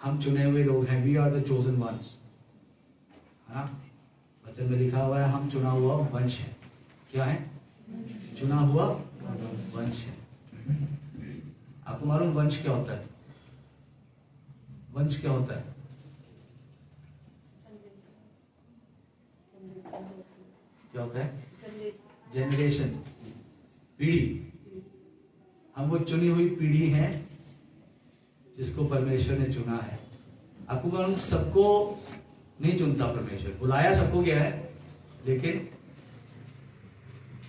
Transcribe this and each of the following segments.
हम चुने हुए लोग हैं, we are the chosen ones, है ना। वचन में लिखा हुआ है हम चुना हुआ वंश है। क्या है? चुना हुआ वंश है। आपको मालूम वंश क्या होता है? वंश क्या होता है? क्या होता है? जनरेशन, पीढ़ी। हम वो चुनी हुई पीढ़ी है जिसको परमेश्वर ने चुना है। आपको मालूम सबको नहीं चुनता परमेश्वर, बुलाया सबको गया है, लेकिन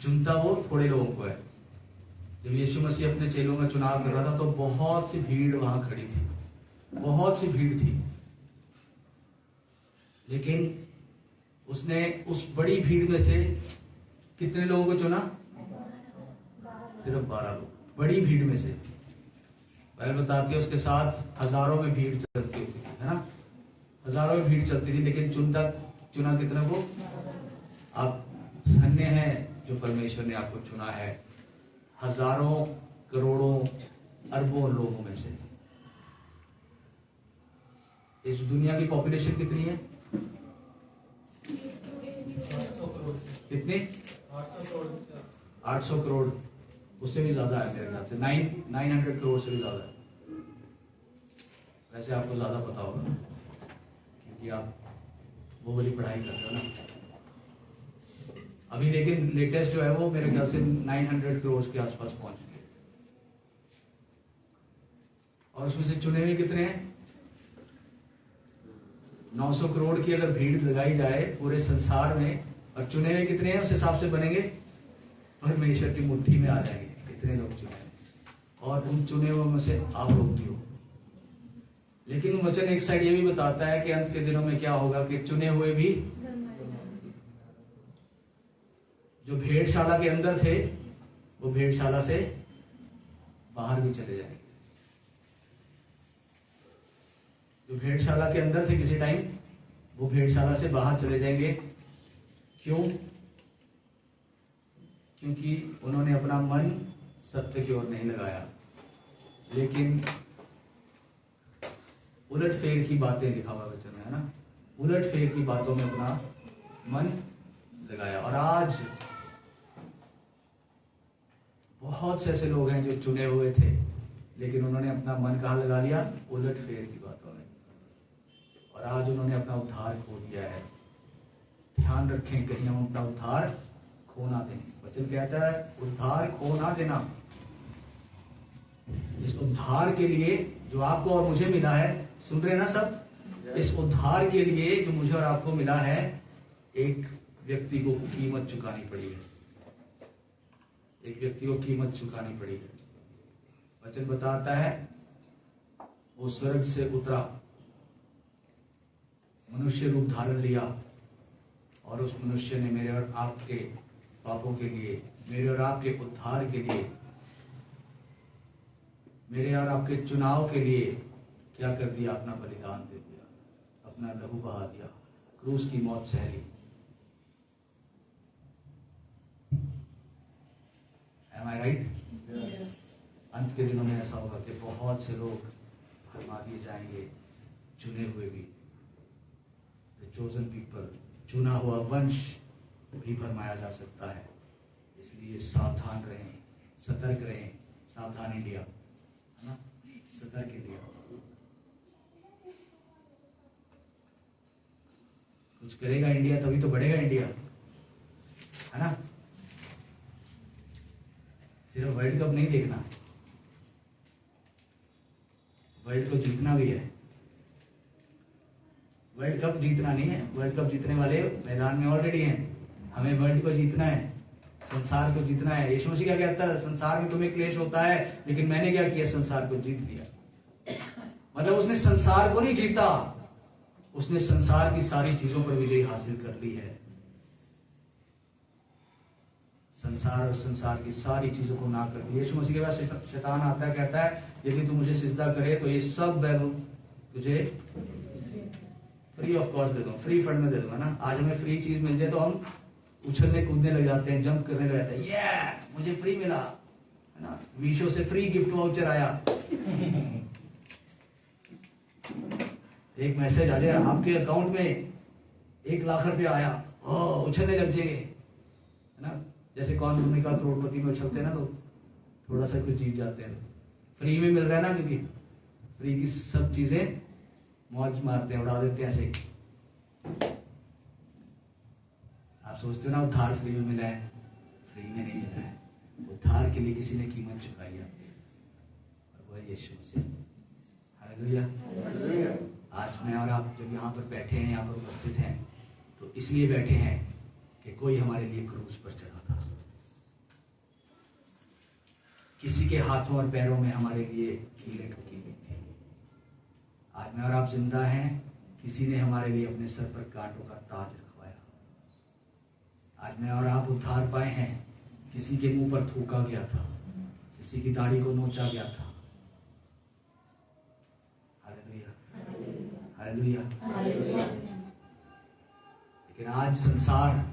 चुनता वो थोड़े लोगों को है। जब यीशु मसीह अपने चेलों का चुनाव कर रहा था तो बहुत सी भीड़ वहां खड़ी थी, बहुत सी भीड़ थी, लेकिन उसने उस बड़ी भीड़ में से कितने लोगों को चुना? सिर्फ 12 लोग। बड़ी भीड़ में से बाइबल बताती है उसके साथ हजारों में भीड़ चलती होती थी, है ना। हजारों में भीड़ चलती थी, लेकिन चुना कितने को? आप धन्य हैं जो परमेश्वर ने आपको चुना है हजारों, करोड़ों, अरबों लोगों में से। इस दुनिया की पॉपुलेशन कितनी है? कितनी? 800 करोड़, उससे भी ज्यादा है मेरे ख्याल से, 900 करोड़ से भी ज्यादा है। वैसे आपको ज्यादा पता होगा ना, क्योंकि आप वो वाली पढ़ाई कर रहे हो ना अभी। लेकिन लेटेस्ट जो है वो मेरे ख्याल से 900 करोड़ के आसपास पहुंच गए। और उसमें से चुने हुए कितने हैं? 900 करोड़ की अगर भीड़ लगाई जाए पूरे संसार में, और चुने हुए कितने हैं उस हिसाब से बनेंगे, परमेश्वर की मुट्ठी में आ जाएंगे कितने लोग चुने हैं। और उन चुने हुए में से आप लोग भी हो। लेकिन वचन एक साइड ये भी बताता है कि अंत के दिनों में क्या होगा कि चुने हुए भी जो भेड़शाला के अंदर थे वो भेड़शाला से बाहर भी चले जाएंगे। जो भेड़शाला के अंदर थे किसी टाइम, वो भेड़शाला से बाहर चले जाएंगे। क्यों? क्योंकि उन्होंने अपना मन सत्य की ओर नहीं लगाया, लेकिन उलटफेर की बातें, लिखा हुआ वचन में, है ना, उलटफेर की बातों में अपना मन लगाया। और आज बहुत से ऐसे लोग हैं जो चुने हुए थे, लेकिन उन्होंने अपना मन कहाँ लगा लिया? उलटफेर की बातों में। और आज उन्होंने अपना उद्धार खो दिया है। ध्यान रखें कहीं हम अपना उद्धार खो ना दें। वचन कहता है उद्धार खो ना देना। इस उद्धार के लिए जो आपको और मुझे मिला है, सुन रहे ना सब, इस उद्धार के लिए जो मुझे और आपको मिला है, एक व्यक्ति को कीमत चुकानी पड़ी है। एक व्यक्ति को कीमत चुकानी पड़ी है। वचन बताता है वो स्वर्ग से उतरा, मनुष्य रूप धारण लिया, और उस मनुष्य ने मेरे और आपके पापों के लिए, मेरे और आपके उद्धार के लिए, मेरे और आपके चुनाव के लिए क्या कर दिया? अपना बलिदान दे दिया, अपना लहू बहा दिया, क्रूस की मौत सह ली। Am I right? Yes. अंत के दिनों में ऐसा होगा कि बहुत से लोग भरमा दिए जाएंगे, चुने हुए भी। The chosen people, चुना हुआ वंश भी भरमाया जा सकता है। इसलिए सावधान रहें, सतर्क रहें। सावधान इंडिया, है ना, सतर्क इंडिया। कुछ करेगा इंडिया तभी तो बढ़ेगा इंडिया, है ना। सिर्फ वर्ल्ड कप नहीं देखना, वर्ल्ड को जीतना भी है। वर्ल्ड कप जीतना नहीं है, वर्ल्ड कप जीतने वाले मैदान में ऑलरेडी हैं। हमें वर्ल्ड को जीतना है, संसार को जीतना है। यीशु मसीह क्या कहता है? संसार में तुम्हें क्लेश होता है, लेकिन मैंने क्या किया? संसार को जीत लिया। मतलब उसने संसार को नहीं जीता, उसने संसार की सारी चीजों पर विजय हासिल कर ली है। संसार और संसार की सारी चीजों को ना कर दिया। यीशु मसीह के पास शैतान आता है, कहता है यदि तू मुझे सिजदा करे तो ये सब बैलून तुझे फ्री ऑफ कॉस्ट दे दूंगा, फ्री फंड में दे दूंगा ना। आज हमें फ्री चीज मिल जाए तो हम उछलने कूदने लग जाते हैं, जंप करने लग जाते हैं, ये मुझे फ्री मिला, है ना, मीशो से फ्री गिफ्ट वाउचर आया। एक मैसेज आ जाए आपके अकाउंट में 1 लाख रुपया आया, उछलने लग जाएंगे, है ना। जैसे कौन भूमिका करोड़पति में उछलते हैं ना, तो थोड़ा सा कुछ जीत जाते हैं। फ्री में मिल रहा है ना, क्योंकि फ्री की सब चीजें मौज मारते हैं, उड़ा देते हैं ऐसे ही। आप सोचते हो ना उद्धार फ्री में मिला है, फ्री में नहीं मिला है। उद्धार के लिए किसी ने कीमत चुकाई है, और वह यीशु मसीह। हालेलुया। आज मैं और आप जब यहाँ पर बैठे हैं, यहाँ पर उपस्थित हैं, तो इसलिए बैठे हैं कि कोई हमारे लिए क्रूस पर चढ़ा था। किसी के हाथों और पैरों में हमारे लिए कीलें ठोकी गई थी। आज मैं और आप जिंदा हैं, किसी ने हमारे लिए अपने सर पर कांटों का ताज रखवाया। आज मैं और आप उद्धार पाए हैं, किसी के मुंह पर थूका गया था, किसी की दाढ़ी को नोचा गया था। Hallelujah, hallelujah, hallelujah. लेकिन आज संसार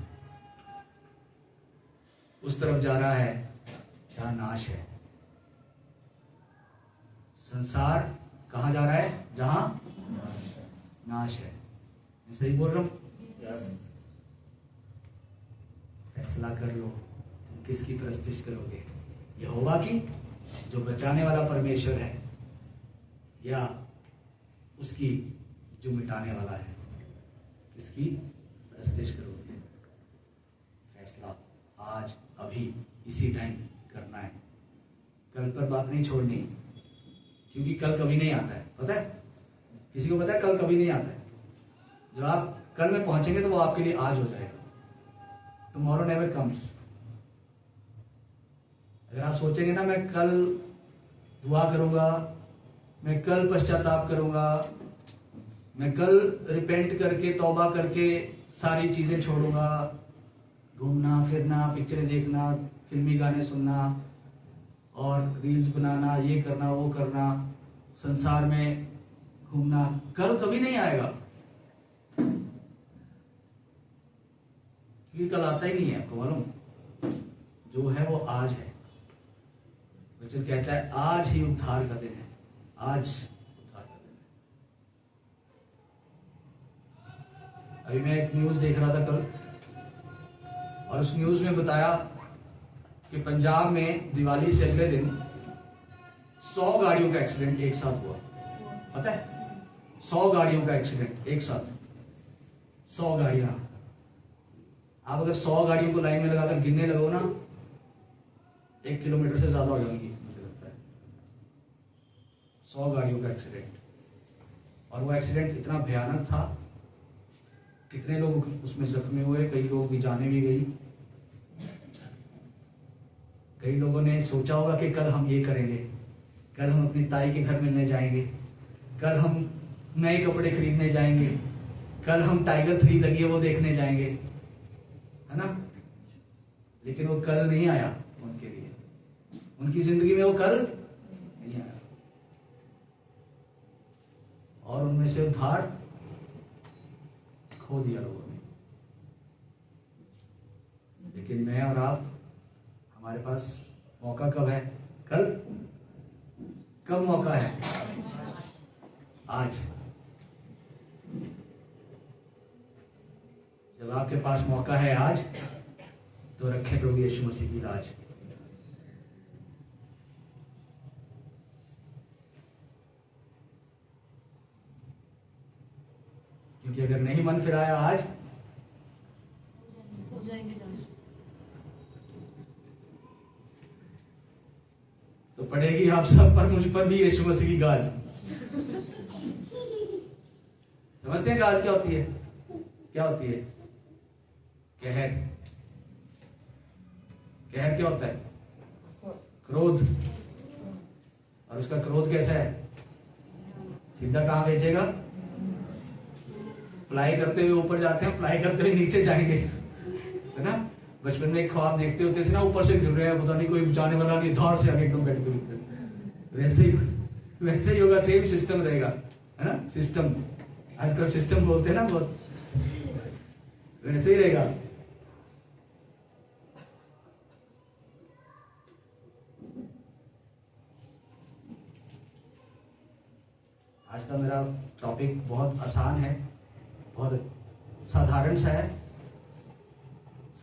उस तरफ जा रहा है जहां नाश है। संसार कहां जा रहा है? जहां नाश है। मैं सही बोल रहा हूं? फैसला कर लो, तुम किसकी परस्तिश करोगे? यहोवा की, जो बचाने वाला परमेश्वर है, या उसकी जो मिटाने वाला है? किसकी परस्तिश करोगे? फैसला आज अभी इसी टाइम करना है। कल पर बात नहीं छोड़नी, क्योंकि कल कभी नहीं आता है। पता है किसी को? पता है कल कभी नहीं आता है। जब आप कल में पहुंचेंगे तो वो आपके लिए आज हो जाएगा। Tomorrow never comes. अगर आप सोचेंगे ना मैं कल दुआ करूंगा, मैं कल पश्चाताप करूंगा, मैं कल रिपेंट करके तौबा करके सारी चीजें छोड़ूंगा, घूमना फिरना, पिक्चरें देखना, फिल्मी गाने सुनना और रील्स बनाना, ये करना वो करना, संसार में घूमना, कल कभी नहीं आएगा, क्योंकि कल आता ही नहीं है। आपको मालूम, जो है वो आज है। वचन कहता है आज ही उद्धार का दिन है, आज उद्धार का दिन है। अभी मैं एक न्यूज देख रहा था कल, और उस न्यूज में बताया कि पंजाब में दिवाली से अगले दिन 100 गाड़ियों का एक्सीडेंट एक साथ हुआ। पता है 100 गाड़ियों का एक्सीडेंट एक साथ, 100 गाड़ियां। आप अगर 100 गाड़ियों को लाइन में लगाकर गिनने लगो ना, 1 किलोमीटर से ज्यादा हो जाएंगी मुझे लगता है। 100 गाड़ियों का एक्सीडेंट, और वो एक्सीडेंट इतना भयानक था, कितने लोग उसमें जख्मी हुए, कई लोगों की जानें भी गई। कई लोगों ने सोचा होगा कि कल हम ये करेंगे, कल हम अपनी ताई के घर मिलने जाएंगे, कल हम नए कपड़े खरीदने जाएंगे, कल हम टाइगर 3 लगी है वो देखने जाएंगे, है ना। लेकिन वो कल नहीं आया उनके लिए, उनकी जिंदगी में वो कल नहीं आया, और उनमें से उद्धार खो दिया लोगों ने। लेकिन मैं और आप, हमारे पास मौका कब है? कल। कब मौका है? आज। जब आपके पास मौका है आज, तो रखें प्रभु यीशु मसीह की लाज। क्योंकि अगर नहीं मन फिराया आज, हो जाएंगे तो पड़ेगी आप सब पर, मुझ पर भी यीशु मसीह की गाज। समझते हैं गाज क्या होती है? क्या होती है? कहर। कहर क्या होता है? क्रोध। और उसका क्रोध कैसा है? सीधा कहां भेजेगा? फ्लाई करते हुए ऊपर जाते हैं, फ्लाई करते हुए नीचे जाएंगे, है ना। बचपन में एक ख्वाब देखते होते थे ना, ऊपर से गिर रहे हैं, पता नहीं कोई बचाने वाला नहीं, धार से आगे एकदम बैठ के। वैसे ही होगा, सेम सिस्टम रहेगा, है ना। सिस्टम, आजकल सिस्टम बोलते हैं ना बहुत, वैसे ही रहेगा। आज का मेरा टॉपिक बहुत आसान है, बहुत साधारण सा है,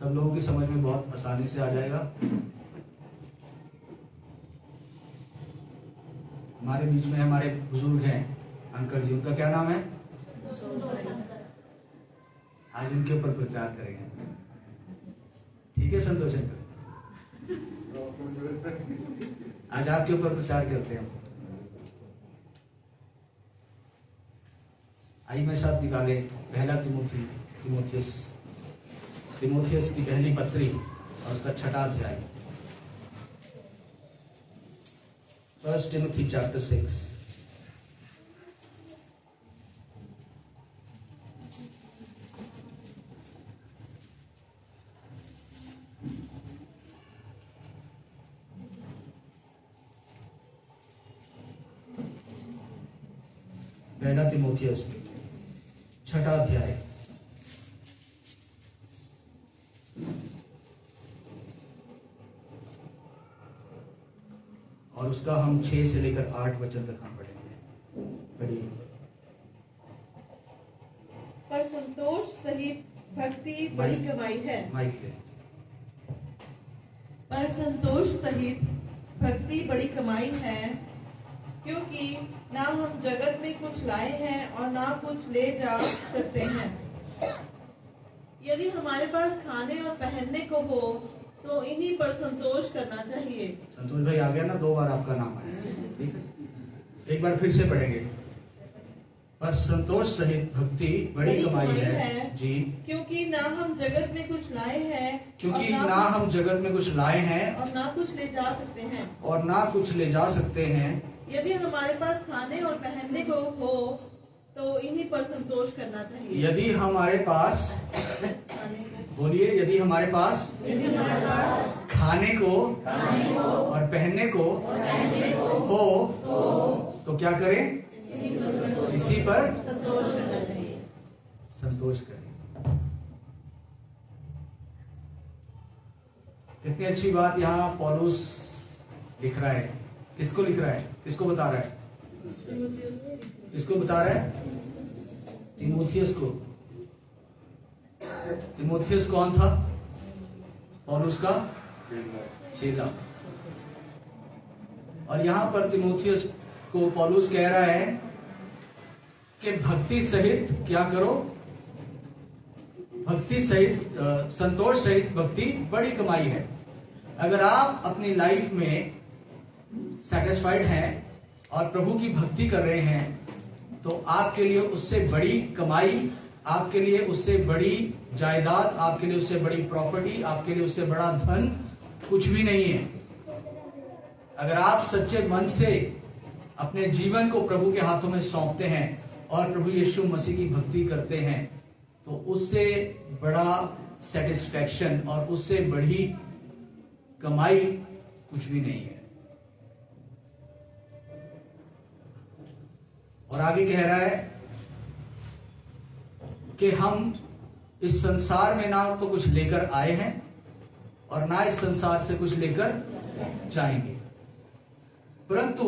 सब लोगों की समझ में बहुत आसानी से आ जाएगा। हमारे बीच में हमारे बुजुर्ग हैं अंकल जी, उनका क्या नाम है? आज उनके ऊपर प्रचार करेंगे। ठीक है संतोष अंकल, आज आपके ऊपर प्रचार करते हैं। आइए मेरे साथ निकाले पहला तिमोथियस की पहली पत्री और उसका 6वां अध्याय। 1 Timothy chapter 6। पहला तिमोथियस 6वां अध्याय। और उसका हम 6 से लेकर 8 वचन तक हम पढ़ेंगे। पढ़िए। पर संतोष सहित भक्ति बड़ी कमाई है। माइक पे। पर संतोष सहित भक्ति बड़ी कमाई है, क्योंकि ना हम जगत में कुछ लाए हैं और ना कुछ ले जा सकते हैं। यदि हमारे पास खाने और पहनने को हो तो इन्हीं पर संतोष करना चाहिए। संतोष भाई आ गया ना, 2 बार आपका नाम आया। ठीक है, एक बार फिर से पढ़ेंगे। पर संतोष सहित भक्ति बड़ी कमाई है जी, क्योंकि ना हम जगत में कुछ लाए हैं, क्योंकि ना हम जगत में कुछ लाए हैं और ना कुछ ले जा सकते हैं। और ना कुछ ले जा सकते हैं। यदि हमारे पास खाने और पहनने को हो तो इन्हीं पर संतोष करना चाहिए। यदि हमारे पास, बोलिए, यदि हमारे पास खाने को और पहनने को हो तो क्या करें? इसी पर संतोष करना चाहिए। संतोष करें। कितनी अच्छी बात यहाँ पौलुस लिख रहा है। किसको लिख रहा है? किसको बता रहा है? किसको बता रहा है? तिमोथियस को। तिमोथियस कौन था? पौलुस का चेला। और यहां पर तिमोथियस को पौलुस कह रहा है कि भक्ति सहित क्या करो? भक्ति सहित, संतोष सहित भक्ति बड़ी कमाई है। अगर आप अपनी लाइफ में सेटिस्फाइड हैं और प्रभु की भक्ति कर रहे हैं तो आपके लिए उससे बड़ी कमाई, आपके लिए उससे बड़ी जायदाद, आपके लिए उससे बड़ी प्रॉपर्टी, आपके लिए उससे बड़ा धन कुछ भी नहीं है। अगर आप सच्चे मन से अपने जीवन को प्रभु के हाथों में सौंपते हैं और प्रभु यीशु मसीह की भक्ति करते हैं तो उससे बड़ा सेटिस्फैक्शन और उससे बड़ी कमाई कुछ भी नहीं है। और आगे कह रहा है कि हम इस संसार में ना तो कुछ लेकर आए हैं और ना इस संसार से कुछ लेकर जाएंगे, परंतु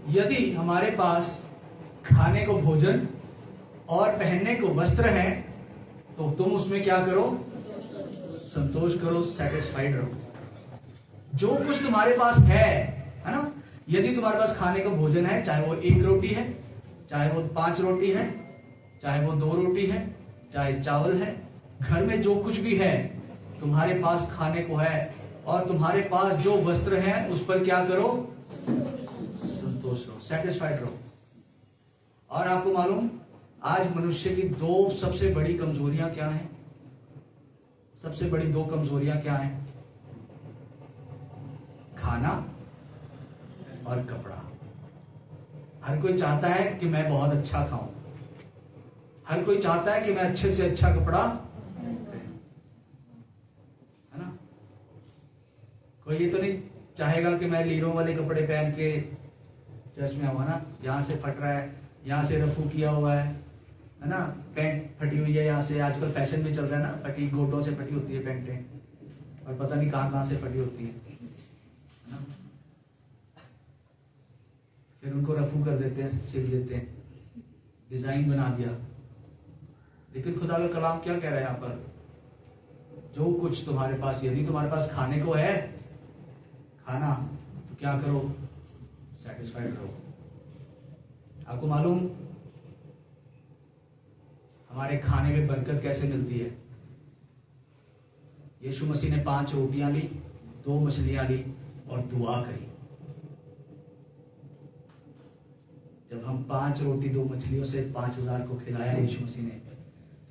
यदि हमारे पास खाने को भोजन और पहनने को वस्त्र है तो तुम उसमें क्या करो? संतोष करो, सेटिस्फाइड रहो। जो कुछ तुम्हारे पास है ना, यदि तुम्हारे पास खाने को भोजन है, चाहे वो 1 रोटी है, चाहे वो 5 रोटी है, चाहे वो 2 रोटी है, चाहे चावल है, घर में जो कुछ भी है तुम्हारे पास खाने को है और तुम्हारे पास जो वस्त्र है उस पर क्या करो? संतोष रहो, सेटिस्फाइड रहो। और आपको मालूम आज मनुष्य की 2 सबसे बड़ी कमजोरियां क्या हैं? सबसे बड़ी 2 कमजोरियां क्या हैं? खाना और कपड़ा। हर कोई चाहता है कि मैं बहुत अच्छा खाऊं, हर कोई चाहता है कि मैं अच्छे से अच्छा कपड़ा, है ना? कोई ये तो नहीं चाहेगा कि मैं लीरों वाले कपड़े पहन के चर्च में आऊं ना, यहां से फट रहा है, यहां से रफू किया हुआ है ना, पैंट फटी हुई है, यहां से आजकल फैशन में चल रहा है ना, फटी गोटों से फटी होती है पैंटें और पता नहीं कहां से फटी होती है ना? फिर उनको रफू कर देते हैं, सिल देते हैं। डिजाइन बना दिया। लेकिन खुदा का कलाम क्या कह रहा है यहाँ पर? जो कुछ तुम्हारे पास, यदि तुम्हारे पास खाने को है खाना, तो क्या करो? सेटिस्फाइड रहो। आपको मालूम हमारे खाने में बरकत कैसे मिलती है? यीशु मसीह ने 5 रोटियां ली, 2 मछलियां ली और दुआ करी। जब हम 5 रोटी 2 मछलियों से 5000 को खिलाया यीशु मसीह ने,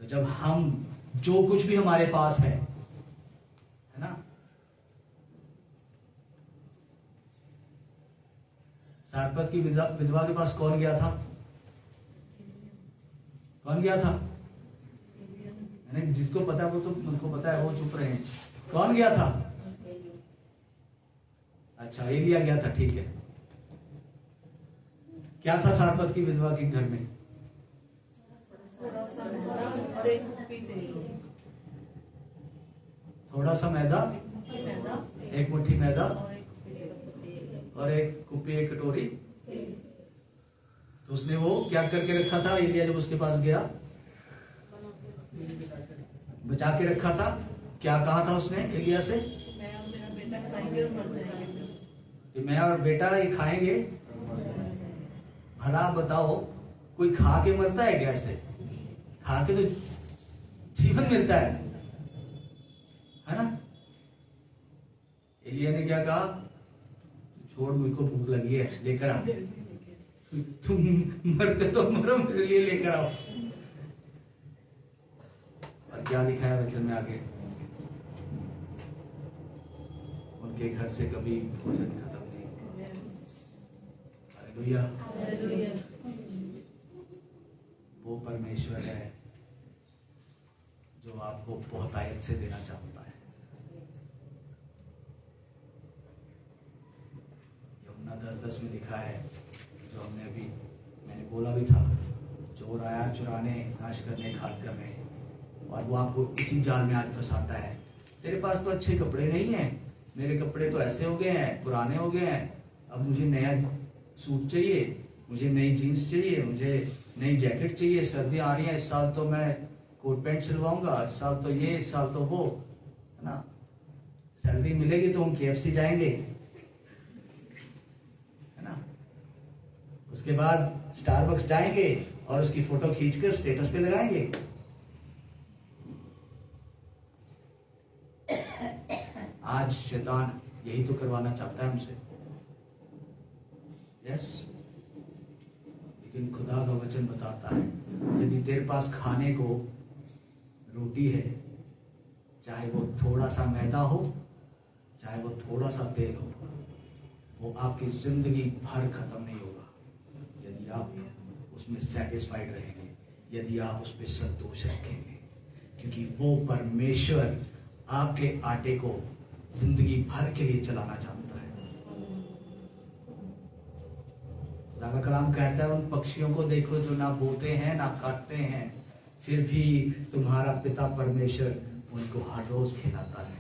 तो जब हम जो कुछ भी हमारे पास है ना, सारपत की विधवा के पास कौन गया था? कौन गया था? जिसको पता है वो तो उनको पता है, वो चुप रहे हैं। कौन गया था? अच्छा, एलिया गया था, ठीक है। क्या था सारपत की विधवा के घर में? थोड़ा सा मैदा, 1 मुट्ठी मैदा और 1 कुप्पी 1 कटोरी। तो उसने वो क्या करके रखा था? एलिया जब उसके पास गया, बचा के रखा था। क्या कहा था उसने एलिया से? मैं और बेटा ये खाएंगे। भला बताओ, कोई खा के मरता है क्या? ऐसे खा के तो जीवन मिलता है ना? एलिया ने क्या कहा? छोड़, मुझको भूख लगी है, लेकर आ। तुम मरते तो मरो, मेरे लिए लेकर आओ। और क्या लिखा है वचन में आगे? उनके घर से कभी भोजन खत्म नहीं। हालेलुया। वो परमेश्वर है जो आपको बहुतायत से देना चाहता है। यूहन्ना 10:10 में लिखा है, जो हमने अभी मैंने बोला भी था, चोर आया चुराने, नाश करने, घात करने, और वो आपको इसी जाल में आज फंसाता है। तेरे पास तो अच्छे कपड़े नहीं हैं, मेरे कपड़े तो ऐसे हो गए हैं, पुराने हो गए हैं, अब मुझे नया सूट चाहिए, मुझे नई जीन्स चाहिए, मुझे नई जैकेट चाहिए, सर्दी आ रही है, इस साल तो मैं कोट पैंट सिलवाऊंगा, इस साल तो ये, इस साल तो वो, है ना? सैलरी मिलेगी तो हम KFC जाएंगे, है ना? उसके बाद स्टारबक्स जाएंगे और उसकी फोटो खींचकर स्टेटस पे लगाएंगे। आज शैतान यही तो करवाना चाहता है हमसे। यस, लेकिन खुदा का वचन बताता है, यदि तेरे पास खाने को रोटी है, चाहे वो थोड़ा सा मैदा हो, चाहे वो थोड़ा सा तेल हो, वो आपकी जिंदगी भर खत्म नहीं होगा यदि आप उसमें सेटिस्फाइड रहेंगे, यदि आप उस पर संतोष रखेंगे, क्योंकि वो परमेश्वर आपके आटे को जिंदगी भर के लिए चलाना चाहता है। खुदा का कलाम कहता है, उन पक्षियों को देखो जो ना बोते हैं ना काटते हैं, फिर भी तुम्हारा पिता परमेश्वर उनको हर रोज खिलाता है।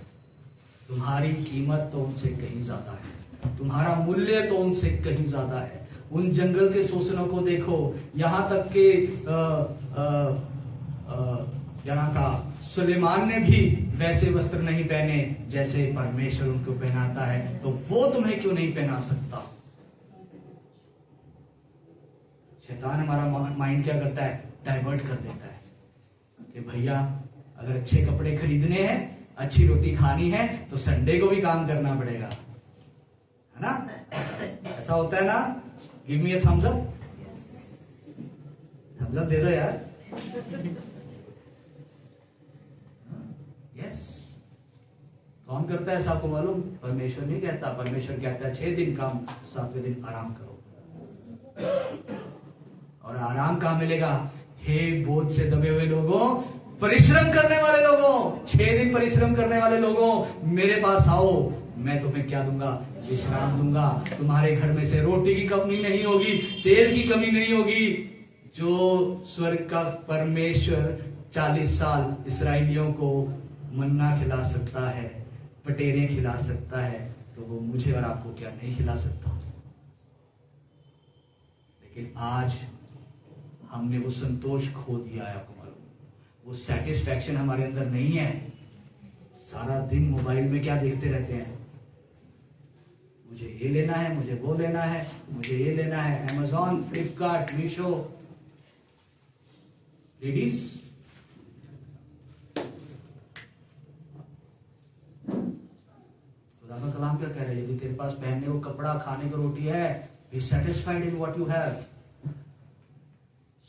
तुम्हारी कीमत तो उनसे कहीं ज्यादा है, तुम्हारा मूल्य तो उनसे कहीं ज्यादा है। उन जंगल के शोषणों को देखो, यहाँ तक के यहाँ का सुलेमान ने भी वैसे वस्त्र नहीं पहने जैसे परमेश्वर उनको पहनाता है, तो वो तुम्हें क्यों नहीं पहना सकता? शैतान हमारा माइंड क्या करता है? डाइवर्ट कर देता है कि भैया अगर अच्छे कपड़े खरीदने हैं, अच्छी रोटी खानी है, तो संडे को भी काम करना पड़ेगा, है ना? ऐसा होता है ना? Give me a thumbs up. Thumbs up दे दो यार। यस, कौन करता है ऐसा? आपको मालूम? परमेश्वर नहीं कहता। परमेश्वर कहता है 6 दिन काम, 7वें दिन आराम करो। और आराम कहाँ मिलेगा? हे बोझ से दबे हुए लोगों, परिश्रम करने वाले लोगों, 6 दिन परिश्रम करने वाले लोगों, मेरे पास आओ, मैं तुम्हें क्या दूंगा? विश्राम दूंगा। तुम्हारे घर में से रोटी की कमी नहीं होगी, तेल की कमी नहीं होगी। जो स्वर्ग का परमेश्वर 40 साल इसराइलियों को मन्ना खिला सकता है, पटेरे खिला सकता है, तो वो मुझे और आपको क्या नहीं खिला सकता? लेकिन आज हमने वो संतोष खो दिया है। आपको मालूम, वो सेटिस्फैक्शन हमारे अंदर नहीं है। सारा दिन मोबाइल में क्या देखते रहते हैं, मुझे ये लेना है, मुझे वो लेना है, मुझे ये लेना है। Amazon, फ्लिपकार्ट, मीशो। लेडीज, खुदा का कलाम क्या कह रहा है? यदि तेरे पास पहनने को कपड़ा, खाने को रोटी है, be satisfied in what you have.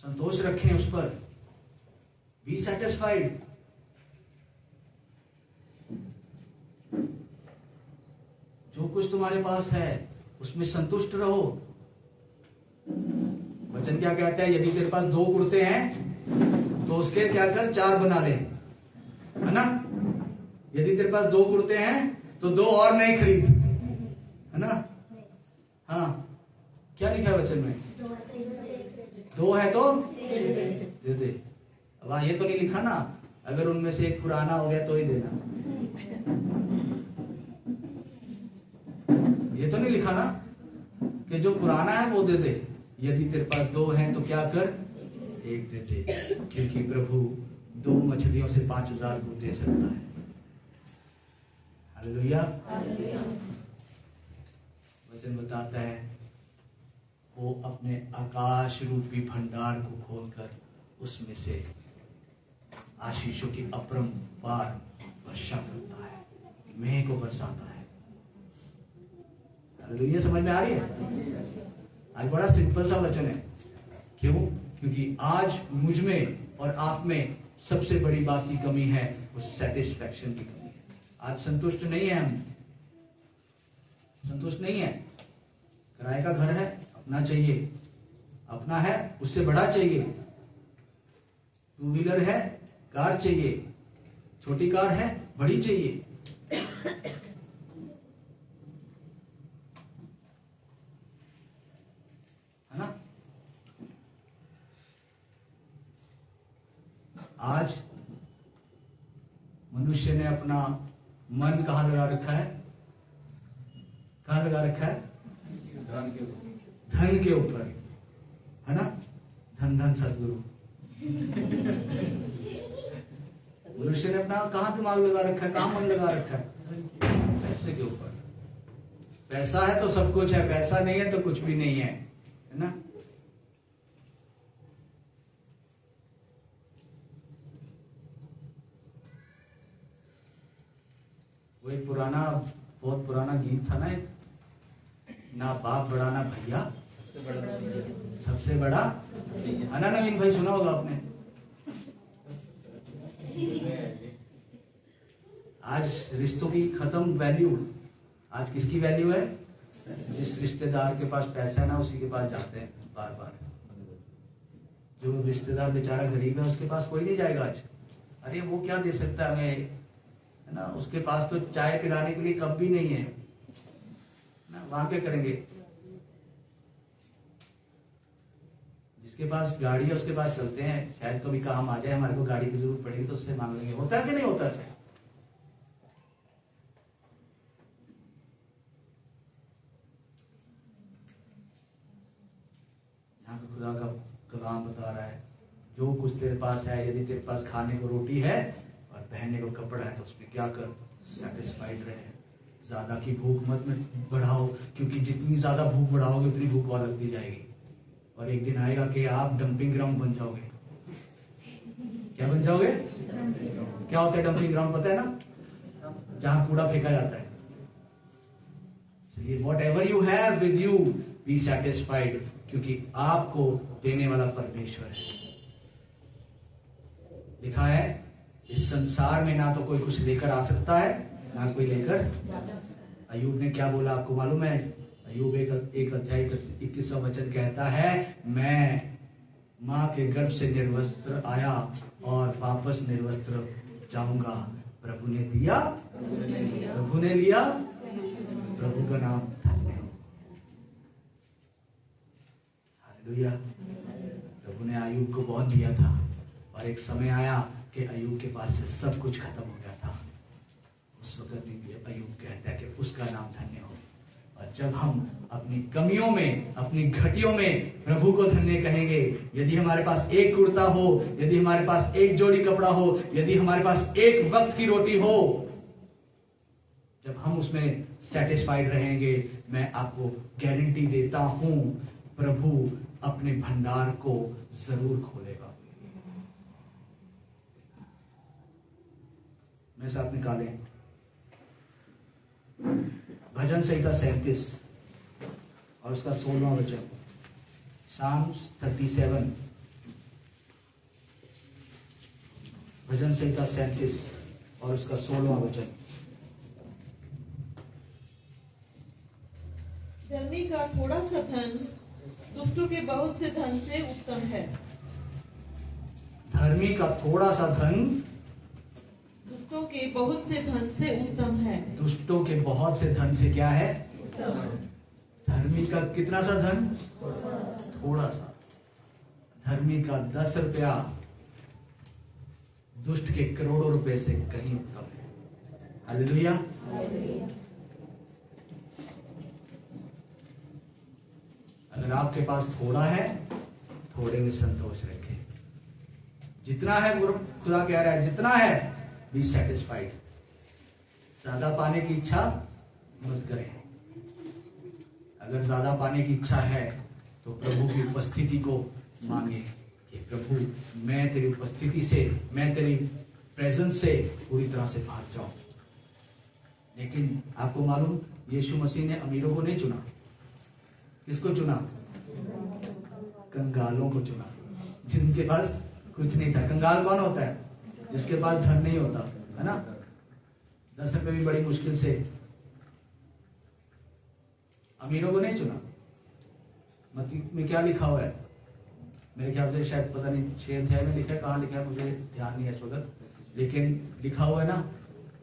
संतोष रखें उस पर, बी सेटिस्फाइड। जो कुछ तुम्हारे पास है उसमें संतुष्ट रहो। वचन क्या कहता है? यदि तेरे पास 2 कुर्ते हैं तो उसके क्या कर, 4 बना ले, है ना। यदि तेरे पास 2 कुर्ते हैं तो 2 और नए खरीद, है ना। हाँ, क्या लिखा है वचन में? 2 है तो दे दे। अब ये तो नहीं लिखा ना, अगर उनमें से एक पुराना हो गया तो ही देना। ये तो नहीं लिखा ना कि जो पुराना है वो दे दे। यदि तेरे पास 2 हैं तो क्या कर, 1 दे दे, क्योंकि प्रभु 2 मछलियों से 5,000 को दे सकता है। हालेलुया। वचन बताता है वो अपने आकाश रूपी भंडार को खोलकर उसमें से आशीषों की अपरंपार वर्षा करता है, मेघ को बरसाता है। हालेलुया। समझ में आ रही है? आज बड़ा सिंपल सा वचन है। क्यों? क्योंकि आज मुझ में और आप में सबसे बड़ी बात की कमी है, वो सेटिस्फैक्शन की कमी है। आज संतुष्ट नहीं है हम, संतुष्ट नहीं है। किराए का घर है, अपना चाहिए, अपना है उससे बड़ा चाहिए। 2 व्हीलर है, कार चाहिए, छोटी कार है, बड़ी चाहिए। है ना। आज मनुष्य ने अपना मन कहां लगा रखा है? कहां लगा रखा है? धन के ऊपर, है ना। धन धन सदगुरु। मनुष्य ने अपना कहां दिमाग लगा रखा है, कहां मन लगा रखा है? पैसे के ऊपर। पैसा है तो सब कुछ है, पैसा नहीं है तो कुछ भी नहीं है, है ना। वो एक पुराना, बहुत पुराना गीत था ना, एक, ना बाप बड़ा ना भैया सबसे बड़ा, है ना। नवीन भाई सुना होगा आपने। आज रिश्तों की खत्म वैल्यू। आज किसकी वैल्यू है? जिस रिश्तेदार के पास पैसा है ना, उसी के पास जाते हैं बार बार। जो रिश्तेदार बेचारा गरीब है उसके पास कोई नहीं जाएगा आज। अरे वो क्या दे सकता है हमें, है ना। उसके पास तो चाय पिलाने के लिए कप भी नहीं है ना, वहां क्या करेंगे। जिसके पास गाड़ी है उसके पास चलते हैं, शायद कभी काम आ जाए, हमारे को गाड़ी की जरूरत पड़ेगी तो उससे मांग लेंगे। होता है कि नहीं होता है? यहाँ पे खुदा का कलाम बता रहा है, जो कुछ तेरे पास है, यदि तेरे पास खाने को रोटी है और पहनने को कपड़ा है तो उसमें क्या कर, सेटिस्फाइड रहे। ज्यादा की भूख मत में बढ़ाओ, क्योंकि जितनी ज्यादा भूख बढ़ाओगे उतनी भूख और लगती जाएगी, और एक दिन आएगा कि आप डंपिंग ग्राउंड बन जाओगे। क्या बन जाओगे? क्या होता है डंपिंग ग्राउंड, पता है ना, जहां कूड़ा फेंका जाता है। इसलिए what ever you have with you be satisfied, क्योंकि आपको देने वाला परमेश्वर है। लिखा है इस संसार में ना तो कोई कुछ लेकर आ सकता है, ना कोई लेकर। अय्यूब ने क्या बोला आपको मालूम है? अय्यूब एक अध्याय 21वां वचन कहता है, मैं मां के गर्भ से निर्वस्त्र आया और वापस निर्वस्त्र जाऊंगा। प्रभु ने दिया, प्रभु ने लिया, प्रभु का नाम धन्य हो। हालेलुया। प्रभु ने अय्यूब को बहुत दिया था, और एक समय आया कि अय्यूब के पास से सब कुछ खत्म हो गया था। उस वक्त भी अय्यूब कहता है कि उसका नाम धन्य हो। और जब हम अपनी कमियों में, अपनी घटियों में प्रभु को धन्य कहेंगे, यदि हमारे पास एक कुर्ता हो, यदि हमारे पास एक जोड़ी कपड़ा हो, यदि हमारे पास एक वक्त की रोटी हो, जब हम उसमें सेटिस्फाइड रहेंगे, मैं आपको गारंटी देता हूं प्रभु अपने भंडार को जरूर खोलेगा। में से आप निकालें भजन संहिता 37 और उसका 16वां वचन, Psalms 37, भजन संहिता 37 और उसका 16वां वचन। धर्मी का थोड़ा सा धन दुष्टों के बहुत से धन से उत्तम है। धर्मी का थोड़ा सा धन दुष्टों के बहुत से धन से उत्तम है। दुष्टों के बहुत से धन से क्या है? धर्मी का कितना सा धन? थोड़ा सा। धर्मी का 10 रुपया दुष्ट के करोड़ों रुपए से कहीं उत्तम है। हालेलुया। अगर आपके पास थोड़ा है, थोड़े में संतोष रखें। जितना है, खुदा कह रहा है जितना है बी सेटिस्फाइड। ज्यादा पाने की इच्छा मत करें। अगर ज्यादा पाने की इच्छा है तो प्रभु की उपस्थिति को मांगे कि प्रभु मैं तेरी उपस्थिति से, मैं तेरी प्रेजेंस से पूरी तरह से भाग जाऊं। लेकिन आपको मालूम, यीशु मसीह ने अमीरों को नहीं चुना। किसको चुना? कंगालों को चुना, जिनके पास कुछ नहीं था। कंगाल कौन होता है? जिसके पास धन नहीं होता, है ना। 10 रुपए भी बड़ी मुश्किल से। अमीरों को नहीं चुना। मत्ती में क्या लिखा हुआ है? मेरे ख्याल से शायद पता नहीं 6 अध्याय में लिखा है, कहाँ लिखा है मुझे ध्यान नहीं है इस वक्त, लेकिन लिखा हुआ है ना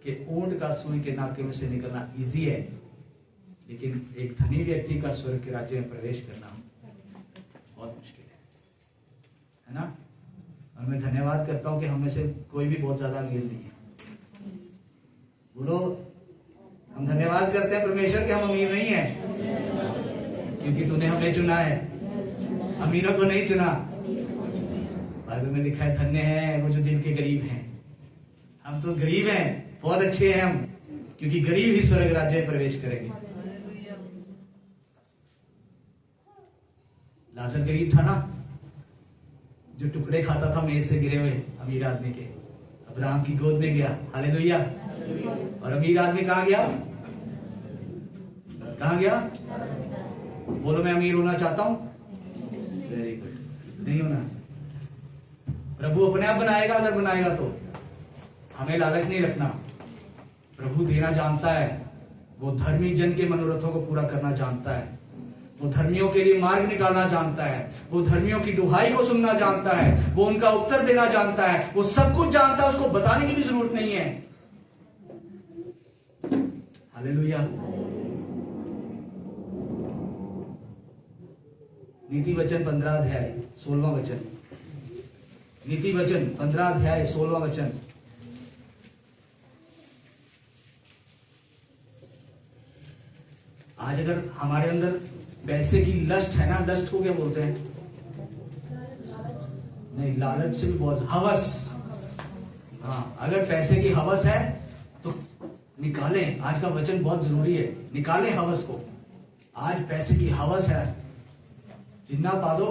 कि ऊंट का सुई के नाके में से निकलना इजी है, लेकिन एक धनी व्यक्ति का स्वर्ग के राज्य में प्रवेश करना बहुत मुश्किल है ना। और मैं धन्यवाद करता हूं कि हम में से कोई भी बहुत ज्यादा अमीर नहीं है। बोलो, हम धन्यवाद करते हैं परमेश्वर के हम अमीर नहीं है, क्योंकि तूने हमें चुना है, अमीरों को नहीं चुना। बाइबल में लिखा है धन्य है वो जो दिल के गरीब हैं। हम तो गरीब हैं, बहुत अच्छे हैं हम, क्योंकि गरीब ही स्वर्ग राज्य में प्रवेश करेंगे। लाजर गरीब था ना, जो टुकड़े खाता था मेज से गिरे हुए अमीर आदमी के, अब्राहम की गोद में गया। हालेलुया। और अमीर आदमी कहां गया? कहां गया? बोलो, मैं अमीर होना चाहता हूं। Very good. नहीं होना। प्रभु अपने आप बनाएगा, अगर बनाएगा तो। हमें लालच नहीं रखना। प्रभु देना जानता है, वो धर्मी जन के मनोरथों को पूरा करना जानता है, वो धर्मियों के लिए मार्ग निकालना जानता है, वो धर्मियों की दुहाई को सुनना जानता है, वो उनका उत्तर देना जानता है, वो सब कुछ जानता है, उसको बताने की भी जरूरत नहीं है। हालेलुया। नीति वचन 15 अध्याय 16वां वचन। नीति वचन 15 अध्याय 16वां वचन। आज अगर हमारे अंदर पैसे की लस्ट है ना, लस्ट को क्या बोलते हैं? नहीं, लालच से भी बहुत, हवस। हाँ, अगर पैसे की हवस है तो निकालें। आज का वचन बहुत जरूरी है। निकालें हवस को। आज पैसे की हवस है, जिन्ना पा दो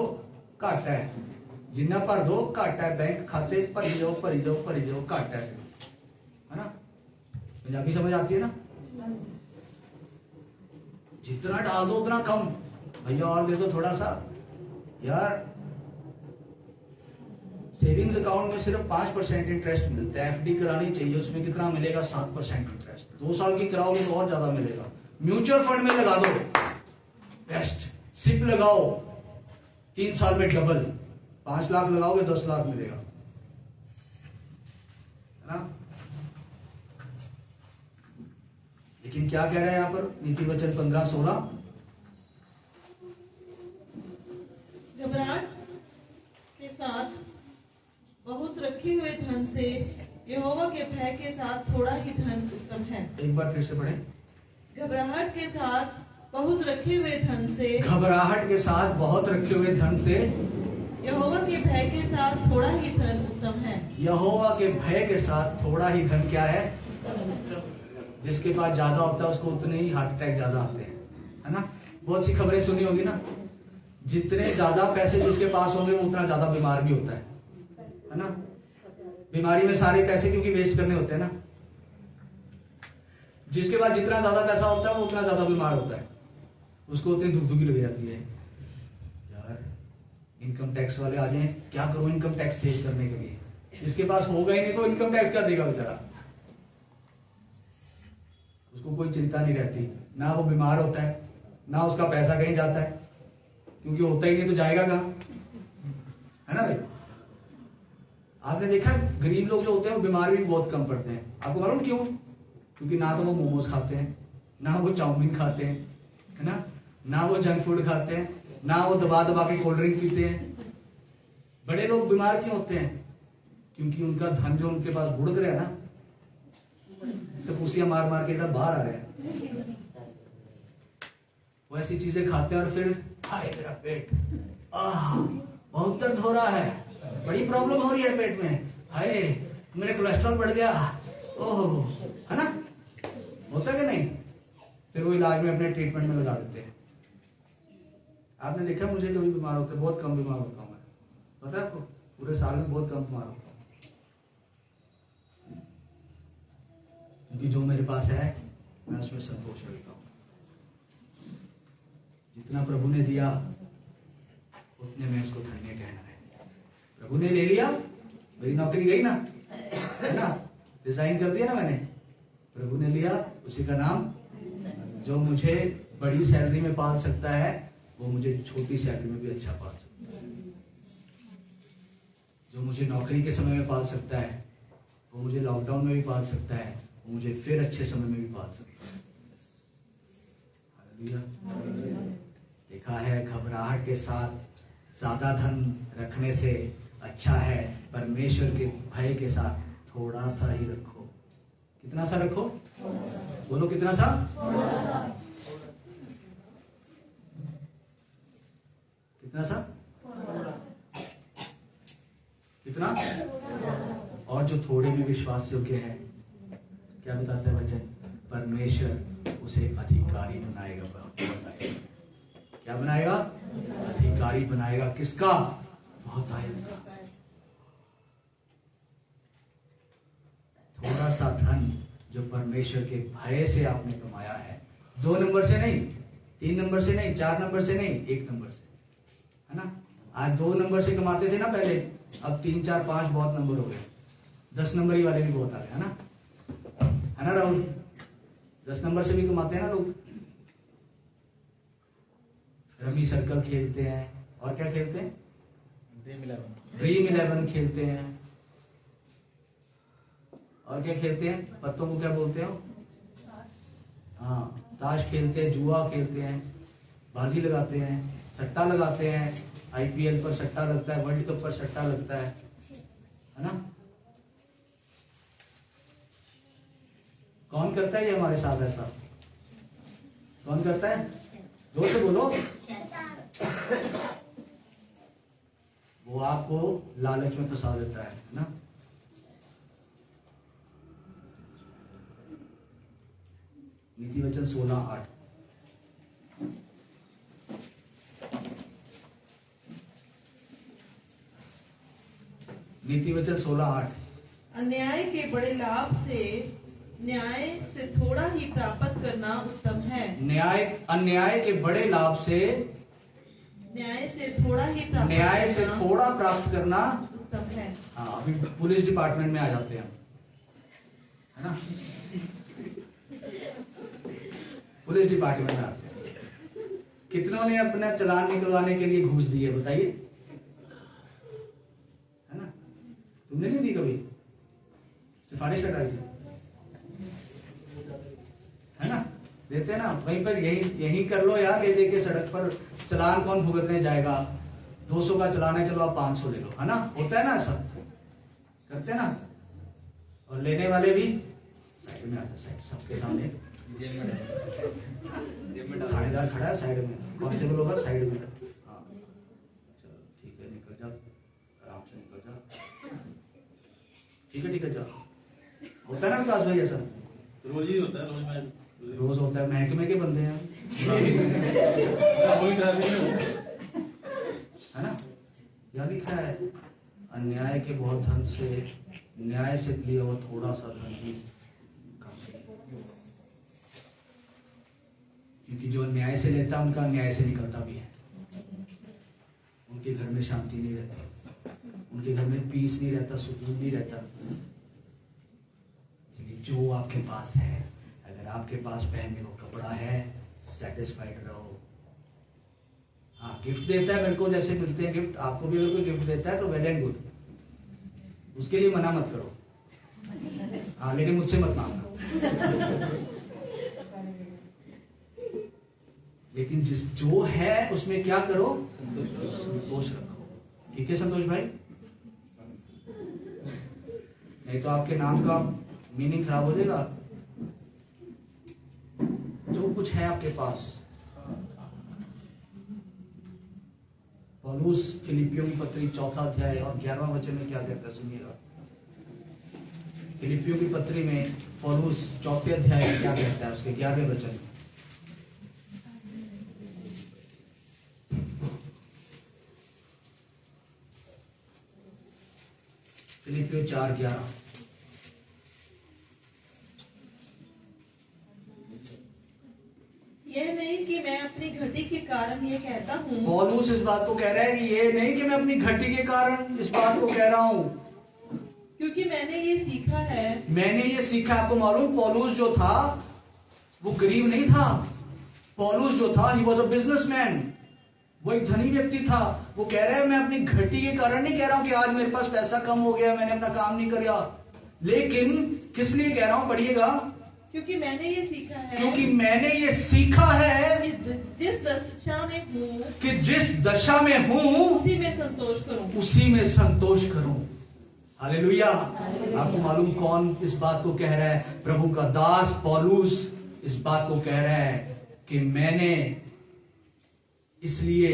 घट है, जिन्ना भर दो घट है, बैंक खाते भरी जाओ भरी जाओ भरी जाओ, घट है ना। पंजाबी समझ आती है ना? जितना डाल दो उतना कम, भैया और दे दो थोड़ा सा। यार, सेविंग्स अकाउंट में सिर्फ 5% इंटरेस्ट मिलता है। एफडी करानी चाहिए, उसमें कितना मिलेगा? 7% इंटरेस्ट। 2 साल की कराओगे तो और ज्यादा मिलेगा। म्यूचुअल फंड में लगा दो, बेस्ट। सिप लगाओ, 3 साल में डबल। 5 लाख लगाओगे 10 लाख मिलेगा, है ना। लेकिन क्या कह रहा है यहां पर नीति वचन 15-16? घबराहट के साथ बहुत रखे हुए धन से यहोवा के भय के साथ थोड़ा ही धन उत्तम है। एक बार फिर से पढ़ें। घबराहट के साथ बहुत रखे हुए धन से, घबराहट के साथ बहुत रखे हुए धन से, यहोवा के भय के साथ थोड़ा ही धन उत्तम है। यहोवा के भय के साथ थोड़ा ही धन क्या है? जिसके पास ज्यादा होता है उसको उतने ही हार्ट अटैक ज्यादा आते हैं, है ना। बहुत सी खबरें सुनी होगी ना, जितने ज्यादा पैसे जिसके पास होंगे वो उतना ज्यादा बीमार भी होता है ना। बीमारी में सारे पैसे क्योंकि वेस्ट करने होते हैं ना। जिसके पास जितना ज्यादा पैसा होता है वो उतना ज्यादा बीमार होता है, उसको उतनी दुखी लग जाती है। यार इनकम टैक्स वाले आ जाए, क्या करूं इनकम टैक्स सेव करने के लिए। जिसके पास होगा ही नहीं तो इनकम टैक्स क्या देगा बेचारा। उसको कोई चिंता नहीं रहती, ना वो बीमार होता है ना उसका पैसा कहीं जाता है, क्योंकि होता ही नहीं तो जाएगा कहां, है ना भाई। आपने देखा गरीब लोग जो होते हैं वो बीमार भी बहुत कम पड़ते हैं। आपको मालूम क्यों? क्योंकि ना तो वो मोमोज खाते हैं, ना वो चाउमीन खाते हैं, है ना वो जंक फूड खाते हैं, ना वो दबा दबा के कोल्ड ड्रिंक पीते हैं। बड़े लोग बीमार क्यों होते हैं? क्योंकि उनका धन जो उनके पास बुढ़ रहा है ना, तो पुसियां मार मार के एकदम बाहर आ रहे हैं। वो ऐसी चीजें खाते हैं और फिर हाय मेरा पेट, बहुत दर्द हो रहा है, बड़ी प्रॉब्लम हो रही है पेट में, हाय मेरे कोलेस्ट्रॉल बढ़ गया, ओह, है ना। होता है कि नहीं? फिर वो इलाज में अपने ट्रीटमेंट में लगा देते हैं। आपने देखा मुझे कभी बीमार होते, बहुत कम बीमार होता हूं मैं, पता है आपको, पूरे साल में बहुत कम बीमार होता हूं, क्योंकि जो मेरे पास है मैं उसमें संतोष रखता हूं। जितना प्रभु ने दिया उतने में उसको धन्य कहना है। प्रभु ने ले लिया, मेरी नौकरी गई ना, है ना, रिजाइन कर दिया ना मैंने, प्रभु ने लिया, उसी का नाम। जो मुझे बड़ी सैलरी में पाल सकता है वो मुझे छोटी सैलरी में भी अच्छा पाल सकता है। जो मुझे नौकरी के समय में पाल सकता है वो मुझे लॉकडाउन में भी पाल सकता है, वो मुझे फिर अच्छे समय में भी पाल सकता है। हालेलुया। लिखा है घबराहट के साथ ज्यादा धन रखने से अच्छा है परमेश्वर के भय के साथ थोड़ा सा ही रखो। कितना सा रखो? बोलो कितना सा? कितना सा? कितना? और जो थोड़े में विश्वास योग्य है, क्या बताता है वचन? परमेश्वर उसे अधिकारी बनाएगा। क्या बनाएगा? अधिकारी बनाएगा। किसका? बहुतायत का। थोड़ा सा धन जो परमेश्वर के भय से आपने कमाया है, 2 नंबर से नहीं, 3 नंबर से नहीं, 4 नंबर से नहीं, 1 नंबर से, है ना। आज 2 नंबर से कमाते थे ना पहले, अब 3, 4, 5 बहुत नंबर हो गए। 10 नंबर वाले भी बहुत आ गए, है ना राहुल। 10 नंबर से भी कमाते हैं ना लोग। रमी सर्कल खेलते हैं, और क्या खेलते हैं? ड्रीम 11 खेलते हैं, और क्या खेलते हैं? पत्तों को क्या बोलते हैं? हाँ, ताश खेलते हैं, जुआ खेलते हैं, बाजी लगाते हैं, सट्टा लगाते हैं। आईपीएल पर सट्टा लगता है, वर्ल्ड कप पर सट्टा लगता है ना। कौन करता है ये हमारे साथ ऐसा? कौन करता है? जोर से बोलो। वो आपको लालच में फंसा देता है ना। नीति वचन 16:8। नीति वचन 16:8। अन्याय के बड़े लाभ से न्याय से थोड़ा ही प्राप्त करना उत्तम है। अन्याय के बड़े लाभ से न्याय से थोड़ा प्राप्त करना उत्तम है। हाँ, अभी पुलिस डिपार्टमेंट में आ जाते हैं, है ना। पुलिस डिपार्टमेंट में आते हैं। कितनों ने अपना चालान निकलवाने के लिए घूस दिए बताइए, है ना। तुमने नहीं दी कभी? सिफारिश कटाई थी, है ना। देते हैं ना, वहीं पर यही कर लो यार। ले दे के सड़क पर चालान कौन भुगतने जाएगा? 200 का चालान है, चलो आप 500 ले लो, है ना। होता है ना ऐसा, करते हैं ना। और लेने वाले भी साइड में आते, सबके सामने थानेदार खड़ा है साइड में, कांस्टेबल होगा साइड में। हाँ चलो ठीक है, निकल जा, आराम से निकल जा। ठीक है जा। होता है ना विकास भाई ऐसा? रोज ही होता है, रोज होता है, महकमे के बंदे हैं है ना। क्या लिखा है? अन्याय के बहुत धन से न्याय से लिया हुआ थोड़ा सा धन ही काफी है। क्योंकि जो न्याय से लेता उनका न्याय से निकलता भी है। उनके घर में शांति नहीं रहती, उनके घर में पीस नहीं रहता, सुकून नहीं रहता। जो आपके पास है, अगर आपके पास पहनने को कपड़ा है, सेटिस्फाइड रहो। हाँ गिफ्ट देता है मेरे को, जैसे मिलते हैं गिफ्ट, आपको भी अगर कोई गिफ्ट देता है तो वेल एंड गुड, उसके लिए मना मत करो। हाँ लेकिन मुझसे मत मांगना। लेकिन जिस जो है उसमें क्या करो? संतोष रखो। ठीक है संतोष भाई? नहीं तो आपके नाम का मीनिंग खराब हो जाएगा। जो कुछ है आपके पास। पौलुस फिलिपियों की पत्री 4 अध्याय और 11वां वचन में क्या कहता है सुनिएगा। फिलिपियों की पत्री में पौलुस 4 अध्याय में क्या कहता है, उसके 11वें वचन में। फिलिपियों 4:11। यह नहीं कि मैं अपनी घटी के कारण ये कहता हूँ। पौलुस इस बात को कह रहा है कि ये नहीं कि मैं अपनी घटी के कारण इस बात को कह रहा हूँ, क्योंकि मैंने ये सीखा है। मैंने ये सीखा। आपको मालूम पौलुस जो था वो गरीब नहीं था। पौलुस जो था ही वॉज अ बिजनेसमैन, वो एक धनी व्यक्ति था। वो कह रहा है मैं अपनी घटी के कारण नहीं कह रहा हूं कि आज मेरे पास पैसा कम हो गया, मैंने अपना काम नहीं किया, लेकिन किस लिए कह रहा हूं? पढ़िएगा। क्योंकि मैंने ये सीखा है। क्योंकि मैंने ये सीखा है कि जिस दशा में हूँ, कि जिस दशा में हूं उसी में संतोष करूँ। उसी में संतोष करूं। हालेलुया। आपको मालूम कौन इस बात को कह रहा है? प्रभु का दास पौलुस इस बात को कह रहा है कि मैंने इसलिए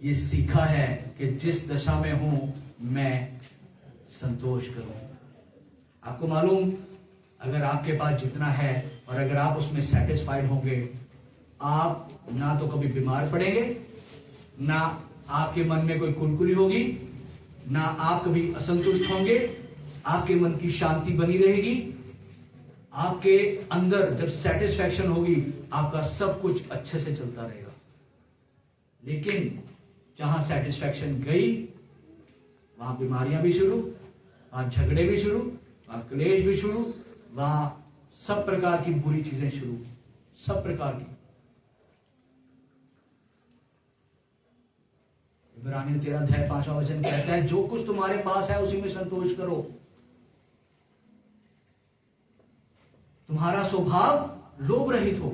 ये सीखा है कि जिस दशा में हूं मैं संतोष करूं। आपको मालूम अगर आपके पास जितना है और अगर आप उसमें सेटिस्फाइड होंगे, आप ना तो कभी बीमार पड़ेंगे, ना आपके मन में कोई कुलकुली होगी, ना आप कभी असंतुष्ट होंगे, आपके मन की शांति बनी रहेगी। आपके अंदर जब सेटिस्फैक्शन होगी, आपका सब कुछ अच्छे से चलता रहेगा। लेकिन जहां सेटिस्फैक्शन गई, वहां बीमारियां भी शुरू, वहां झगड़े भी शुरू, वहां क्लेश भी शुरू, वहां सब प्रकार की बुरी चीजें शुरू, सब प्रकार की। इब्रानियों 13 अध्याय 5वां वचन कहता है जो कुछ तुम्हारे पास है उसी में संतोष करो। तुम्हारा स्वभाव लोभ रहित हो।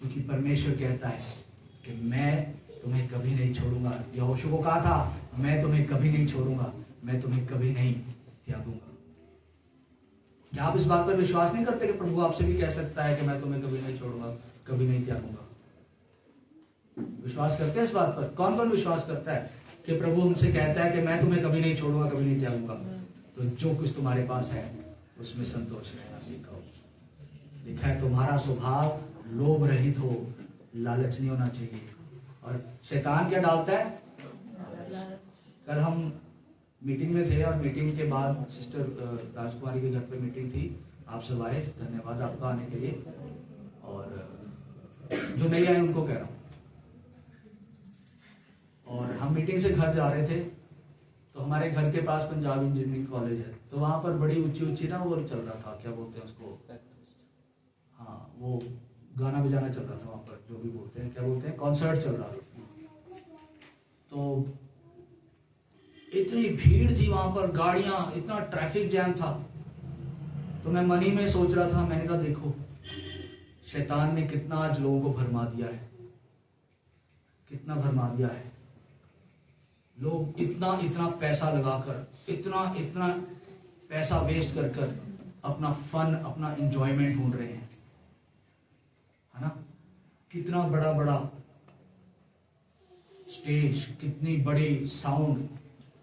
क्योंकि परमेश्वर कहता है कि मैं तुम्हें कभी नहीं छोड़ूंगा। यहोशू को कहा था मैं तुम्हें कभी नहीं छोड़ूंगा, मैं तुम्हें कभी नहीं त्यागूंगा। क्या आप इस बात पर विश्वास नहीं करते कि प्रभु आपसे भी कह सकता है कि मैं तुम्हें कभी नहीं छोड़ूंगा, कभी नहीं त्यागूंगा? विश्वास करते हैं इस बात पर? कौन कौन विश्वास करता है कि प्रभु हमसे कहता है कि मैं तुम्हें कभी नहीं छोड़ूंगा, कभी नहीं त्यागूंगा? तो जो कुछ तुम्हारे पास है उसमें संतोष रहना सीखो। लिखा है तुम्हारा स्वभाव लोभ रहित हो, लालच नहीं होना चाहिए। और शैतान क्या डालता है? कल हम मीटिंग में थे और मीटिंग के बाद सिस्टर राजकुमारी के घर पे मीटिंग थी। आप सब आए, धन्यवाद आपका आने के लिए। और जो नहीं आए उनको कह रहा हूं। और हम मीटिंग से घर जा रहे थे तो हमारे घर के पास पंजाब इंजीनियरिंग कॉलेज है, तो वहां पर बड़ी ऊंची ऊंची ना वो चल रहा था, क्या बोलते हैं उसको, हाँ वो गाना बजाना चल रहा था वहां पर, जो भी बोलते हैं, क्या बोलते हैं, कॉन्सर्ट चल रहा था। तो इतनी भीड़ थी वहां पर, गाड़ियां, इतना ट्रैफिक जैम था। तो मैं मन ही में सोच रहा था, मैंने कहा देखो शैतान ने कितना आज लोगों को भरमा दिया है, कितना भरमा दिया है। लोग इतना इतना पैसा लगाकर, इतना इतना पैसा वेस्ट कर कर अपना फन, अपना इंजॉयमेंट ढूंढ रहे हैं, है ना। कितना बड़ा बड़ा स्टेज, कितनी बड़ी साउंड,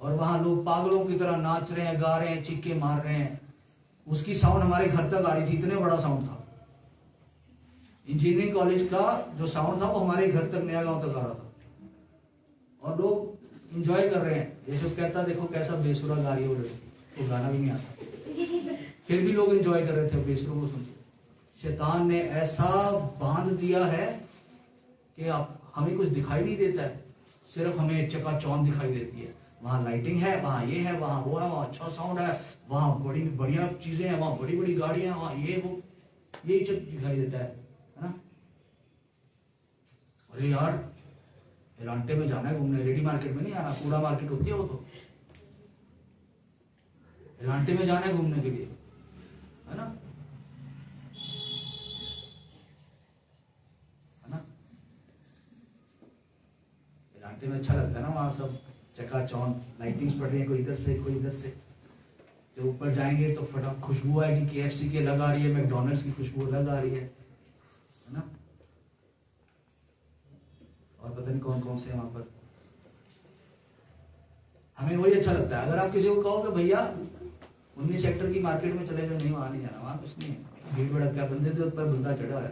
और वहां लोग पागलों की तरह नाच रहे हैं, गा रहे हैं, चिक्के मार रहे हैं। उसकी साउंड हमारे घर तक आ रही थी, इतने बड़ा साउंड था। इंजीनियरिंग कॉलेज का जो साउंड था वो हमारे घर तक, नया गांव तक आ रहा था, और लोग एंजॉय कर रहे हैं। ये सब कहता देखो कैसा बेसुरा गा रही हो, तो गाना भी नहीं आता, फिर भी लोग एंजॉय कर रहे थे बेसुरों को सुन के। शैतान ने ऐसा बांध दिया है कि अब हमें कुछ दिखाई नहीं देता है, सिर्फ हमें चकाचौंध दिखाई देती है। वहां लाइटिंग है, वहां ये है, वहां वो है, वहां अच्छा साउंड है, वहां बड़ी बढ़िया चीजें हैं, वहां बड़ी बड़ी गाड़ियां हैं, वहां ये वो, यही सब दिखाई देता है ना। अरे यार एलांटे में जाना है घूमने, रेडी मार्केट में नहीं आना, कूड़ा मार्केट होती है वो तो, एलांटे में जाना है घूमने के लिए, है ना, है ना। एलांटे में अच्छा लगता है ना, वहां सब चकाचौंध लाइटिंग्स पड़ रही है, कोई इधर से कोई इधर से। जब ऊपर जाएंगे तो फटाफट खुशबू आएगी, KFC की अलग आ रही है, मैकडोनल्ड्स की खुशबू अलग आ रही है ना, और पता नहीं कौन कौन से वहां पर। हमें वही अच्छा लगता है। अगर आप किसी को कहो कि भैया 19 सेक्टर की मार्केट में चले जाओ, नहीं वहां नहीं जाना, वहां कुछ नहीं है, भीड़ भड़का, बंदे के ऊपर बंदा चढ़ा है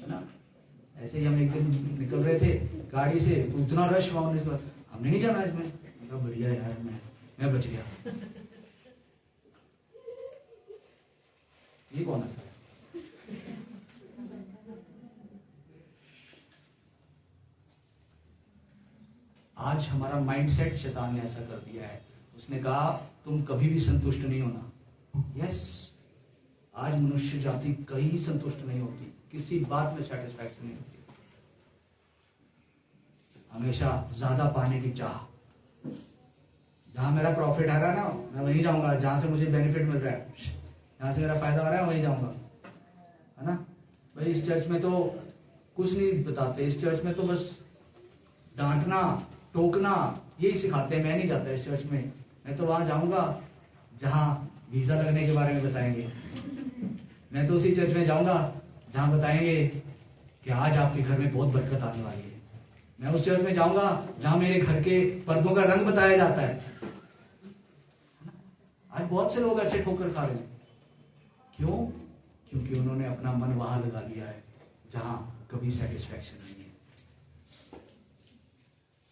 ना। ऐसे ही हम एक दिन निकल रहे थे गाड़ी से, तो इतना रश वहां, हमने नहीं जाना इसमें, बढ़िया यार, मैं बच गया। ये कौन है सर? आज हमारा माइंडसेट शैतान ने ऐसा कर दिया है। उसने कहा तुम कभी भी संतुष्ट नहीं होना। यस, आज मनुष्य जाति कहीं संतुष्ट नहीं होती, किसी बात में सेटिस्फैक्शन नहीं होती, हमेशा ज्यादा पाने की चाह। जहां मेरा प्रॉफिट आ रहा है ना, मैं वहीं जाऊंगा, जहां से मुझे बेनिफिट मिल रहा है, जहां से मेरा फायदा आ रहा है वहीं जाऊंगा, है ना। भाई इस चर्च में तो कुछ नहीं बताते, इस चर्च में तो बस डांटना, टोकना, यही सिखाते हैं। मैं नहीं जाता इस चर्च में, मैं तो वहां जाऊंगा जहां वीजा लगने के बारे में बताएंगे। मैं तो उसी चर्च में जाऊंगा जहां बताएंगे कि आज आपके घर में बहुत बरकत आने वाली है। मैं उस चर्च में जाऊंगा जहां मेरे घर के पर्दों का रंग बताया जाता है। आज बहुत से लोग ऐसे ठोकर खा रहे हैं। क्यों? क्योंकि उन्होंने अपना मन वहां लगा लिया है जहां कभी सेटिस्फैक्शन नहीं है।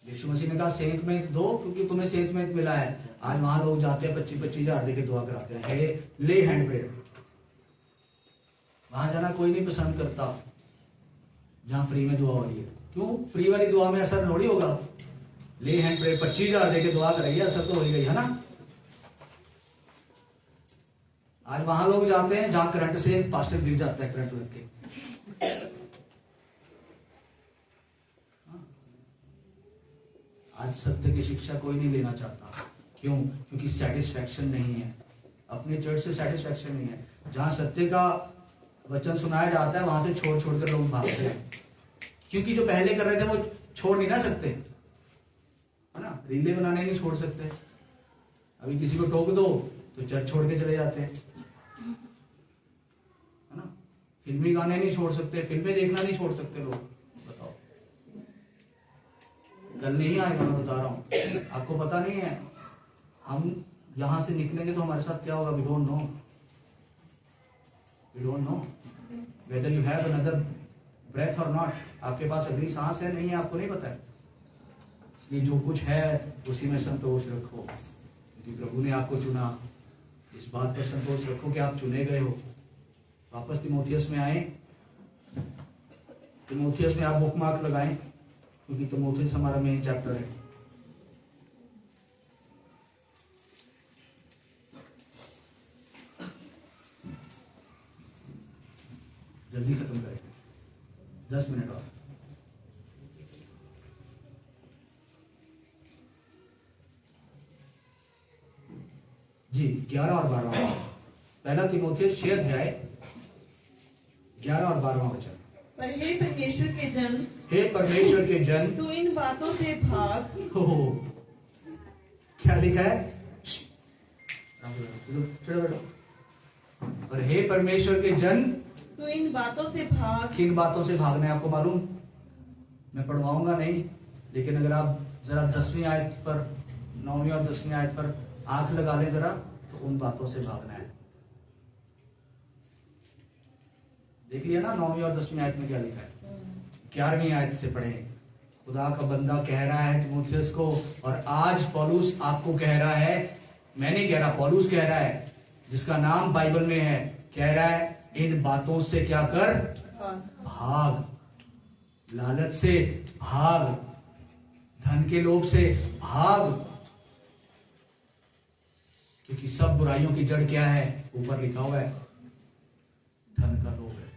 यीशु मसीह ने कहा सेंतमेंट दो क्योंकि तुम्हें सेंतमेंट मिला है। आज वहां लोग जाते हैं 25-25 हजार देके दुआ कराते हैं, है ले हैंड प्रेयर। वहां जाना कोई नहीं पसंद करता जहां फ्री में दुआ हो रही है। क्यों? फ्री वाली दुआ में असर थोड़ी होगा। ले हैंड प्रेयर 25,000 देके दुआ कराइए, असर तो हो ही गई, है ना। आज वहां लोग जाते हैं जहां करंट से पास्टर गिर जाता है, करंट लग के। आज सत्य की शिक्षा कोई नहीं लेना चाहता। क्यों? क्योंकि सेटिस्फैक्शन नहीं है, अपने चर्च से सेटिस्फैक्शन नहीं है। जहां सत्य का वचन सुनाया जाता है वहां से छोड़ छोड़कर लोग भागते हैं, क्योंकि जो पहले कर रहे थे वो छोड़ नहीं ना सकते, है ना। रीले बनाने नहीं छोड़ सकते। अभी किसी को टोक दो तो चर्च छोड़ के चले जाते हैं, है ना। फिल्मी गाने नहीं छोड़ सकते, फिल्में देखना नहीं छोड़ सकते लोग। बताओ, कल नहीं आएगा, मैं बता रहा हूं, आपको पता नहीं है। हम यहां से निकलेंगे तो हमारे साथ क्या होगा, we don't know. We don't know whether you have another breath or not. आपके पास अगली सांस है नहीं है, आपको नहीं पता है। इसलिए जो कुछ है उसी में संतोष रखो, क्योंकि प्रभु ने आपको चुना। इस बात पर संतोष रखो कि आप चुने गए हो। वापस तिमोथियस में आए, तिमोथियस में आप बुक मार्क लगाएं, क्योंकि तिमोथियस हमारा मेन चैप्टर है। जल्दी खत्म करेंगे, 10 मिनट और। जी 11 और 12। पहला तिमोथियस 6 अध्याय 11 और 12 वचन। पर हे परमेश्वर के जन, हे परमेश्वर के जन, तू इन बातों से भाग। हो क्या लिखा है? चलो बैठो। और हे परमेश्वर के जन, तू इन बातों से भाग। किन बातों से भागना है आपको मालूम? मैं पढ़वाऊंगा नहीं, लेकिन अगर आप जरा 10वीं आयत पर, 9वीं और 10वीं आयत पर आंख लगा ले जरा, तो उन बातों से भागना है। देख लिया ना 9वीं और 10वीं आयत में क्या लिखा है? 11वीं आयत से पढ़े। खुदा का बंदा कह रहा है तीमुथियुस को, और आज पौलुस आपको कह रहा है, मैं नहीं कह रहा, पौलुस कह रहा है, जिसका नाम बाइबल में है, कह रहा है इन बातों से क्या कर? भाग। लालच से भाग, धन के लोभ से भाग, क्योंकि सब बुराइयों की जड़ क्या है? ऊपर लिखा हुआ है, धन का लोभ है।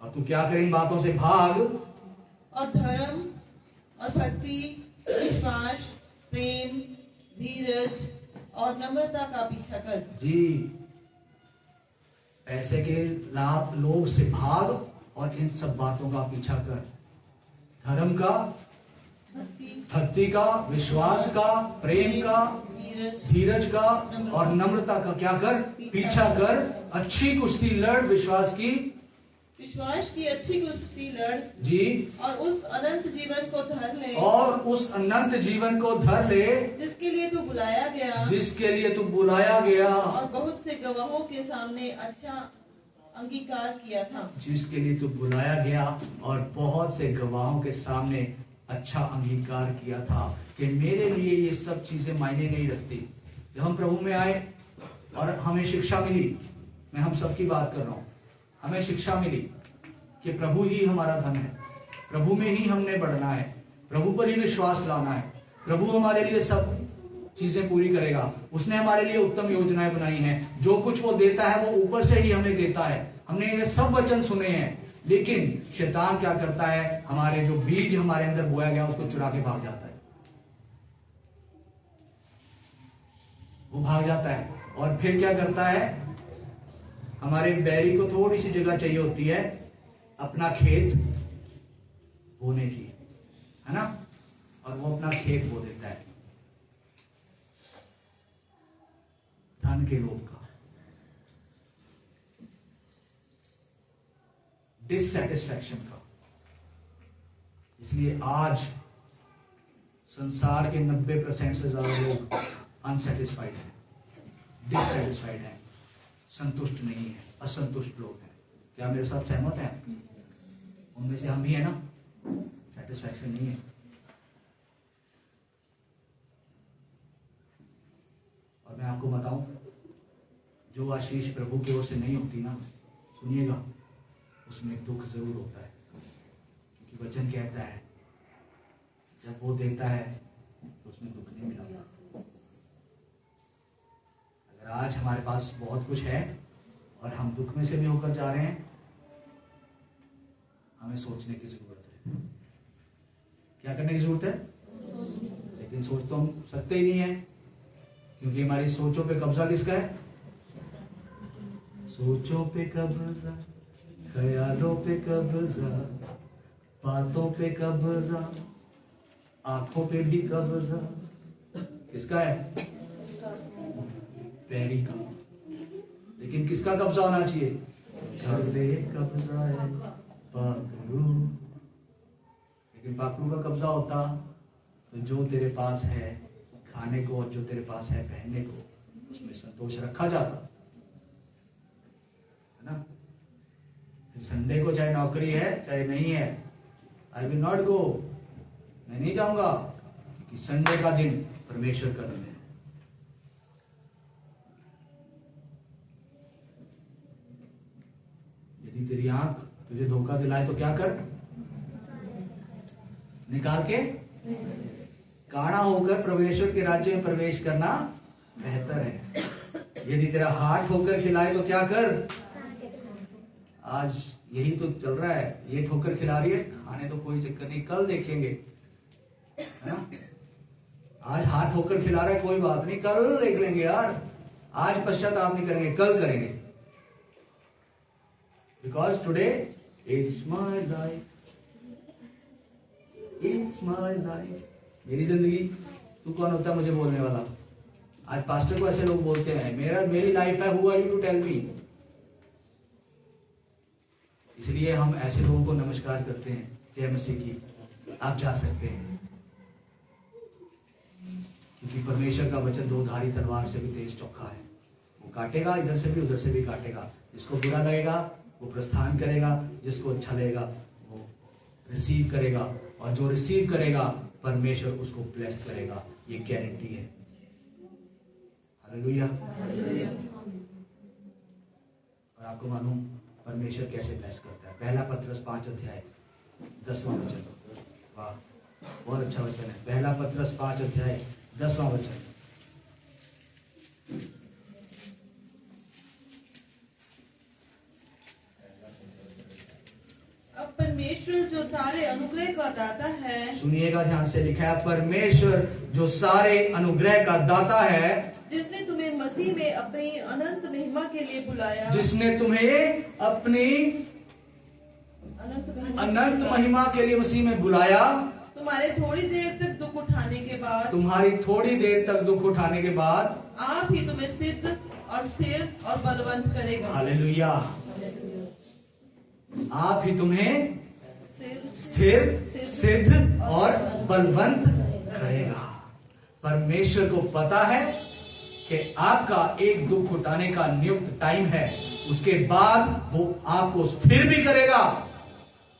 और तू क्या कर? इन बातों से भाग, और धर्म और भक्ति, विश्वास, प्रेम, धीरज और नम्रता का पीछा कर। जी, पैसे के लाभ लोभ से भाग और इन सब बातों का पीछा कर। धर्म का, भक्ति का, विश्वास का, प्रेम का, धीरज का और नम्रता का क्या कर? पीछा कर। अच्छी कुश्ती लड़, विश्वास की अच्छी कुश्ती लड़ जी, और उस अनंत जीवन को धर ले, और उस अनंत जीवन को धर ले, जिसके लिए तू बुलाया गया, जिसके लिए तू बुलाया गया, और बहुत से गवाहों के सामने अच्छा अंगीकार किया था। जिसके लिए तू बुलाया गया और बहुत से गवाहों के सामने अच्छा अंगीकार किया था, कि मेरे लिए ये सब चीजें मायने नहीं रखती। जब हम प्रभु में आए और हमें शिक्षा मिली, मैं हम सबकी बात कर रहा हूं, हमें शिक्षा मिली कि प्रभु ही हमारा धन है, प्रभु में ही हमने बढ़ना है, प्रभु पर ही विश्वास लाना है, प्रभु हमारे लिए सब चीजें पूरी करेगा। उसने हमारे लिए उत्तम योजनाएं बनाई हैं, जो कुछ वो देता है वो ऊपर से ही हमें देता है। हमने ये सब वचन सुने हैं, लेकिन शैतान क्या करता है? हमारे जो बीज हमारे अंदर बोया गया उसको चुरा के भाग जाता है, वो भाग जाता है। और फिर क्या करता है? हमारे बैरी को थोड़ी सी जगह चाहिए होती है अपना खेत बोने की, है ना, और वो अपना खेत बो देता है धन के लोभ का, डिससैटिस्फैक्शन का। इसलिए आज संसार के 90% से ज्यादा लोग अनसेटिस्फाइड हैं, डिससैटिस्फाइड हैं, संतुष्ट नहीं है, असंतुष्ट लोग हैं। क्या मेरे साथ सहमत हैं? उनमें से हम भी है ना? सेटिस्फैक्शन नहीं है। और मैं आपको बताऊं, जो आशीष प्रभु की ओर से नहीं होती ना, सुनिएगा, उसमें दुख जरूर होता है, क्योंकि वचन कहता है जब वो देता है तो उसमें दुख नहीं मिला। अगर आज हमारे पास बहुत कुछ है और हम दुख में से भी होकर जा रहे हैं, हमें सोचने की जरूरत है। क्या करने की जरूरत है? लेकिन सोच तो हम सकते ही नहीं है, क्योंकि हमारी सोचों पे कब्जा किसका है? सोचों पे कब्जा, ख्यालों पे कब्जा, बातों पे कब्जा, आंखों पे भी कब्जा। किसका है? पैरी का। लेकिन किसका कब्जा होना चाहिए? कब्जा है पाखरू। लेकिन पाखरू का कब्जा होता तो जो तेरे पास है खाने को और जो तेरे पास है पहनने को, उसमें संतोष रखा जाता, है ना। संडे को चाहे नौकरी है चाहे नहीं है, आई विल नॉट गो, मैं नहीं जाऊंगा, क्योंकि संडे का दिन परमेश्वर का दिन है। यदि तेरी आंख तुझे धोखा दिलाए तो क्या कर? निकाल के काड़ा होकर परमेश्वर के राज्य में प्रवेश करना बेहतर है। यदि तेरा हाथ ठोकर खिलाए तो क्या कर? आज यही तो चल रहा है, ये ठोकर खिला रही है, खाने तो कोई चक्कर नहीं, कल देखेंगे, है ना। आज हाथ ठोकर खिला रहा है, कोई बात नहीं, कल देख लेंगे यार, आज पश्चाताप नहीं करेंगे, कल करेंगे। Because today it's my life, it's my life. मेरी जिंदगी, तू कौन होता है मुझे बोलने वाला? आज पास्टर को ऐसे लोग बोलते हैं, मेरी लाइफ है, who are you to tell me. इसलिए हम ऐसे लोगों को नमस्कार करते हैं, जय मसीह की, आप जा सकते हैं। क्योंकि परमेश्वर का वचन दो धारी तलवार से भी तेज चौखा है, वो काटेगा, इधर से भी उधर से भी काटेगा। जिसको बुरा लगेगा वो प्रस्थान करेगा, जिसको अच्छा लगेगा वो रिसीव करेगा, और जो रिसीव करेगा परमेश्वर उसको ब्लेस करेगा, ये गारंटी है। हालेलुया। और आपको मालूम परमेश्वर कैसे ब्लेस करता है। पहला पत्रस 5 अध्याय 10वां वचन, वाह बहुत अच्छा वचन है। पहला पत्रस 5 अध्याय 10वां वचन। अब परमेश्वर जो सारे अनुग्रह का दाता है, सुनिएगा ध्यान से, लिखा है परमेश्वर जो सारे अनुग्रह का दाता है, जिसने तुम्हें मसीह में अपनी अनंत महिमा के लिए बुलाया, जिसने तुम्हें अपनी अनंत महिमा के लिए मसीह में बुलाया, तुम्हारे थोड़ी देर तक दुख उठाने के बाद, तुम्हारी थोड़ी देर तक दुख उठाने के बाद आप ही तुम्हें सिद्ध और स्थिर और बलवंत करेगा। हालेलुया। आप ही तुम्हें स्थिर, सिद्ध और बलवंत करेगा। परमेश्वर को पता है कि आपका एक दुख उठाने का नियुक्त टाइम है, उसके बाद वो आपको स्थिर भी करेगा,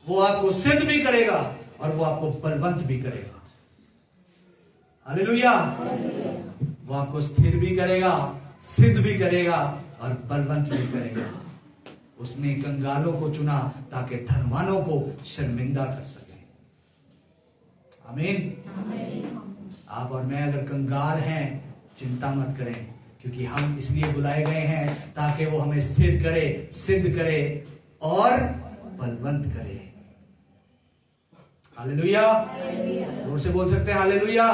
वो आपको सिद्ध भी करेगा, और वो आपको बलवंत भी करेगा। हालेलुया। वो आपको स्थिर भी करेगा, सिद्ध भी करेगा और बलवंत भी करेगा। उसने कंगालों को चुना ताकि धनवानों को शर्मिंदा कर सके। आमीन। आप और मैं अगर कंगाल हैं, चिंता मत करें, क्योंकि हम इसलिए बुलाए गए हैं ताकि वो हमें स्थिर करे, सिद्ध करे और बलवंत करे। हालेलुया। जोर से बोल सकते हैं हालेलुया।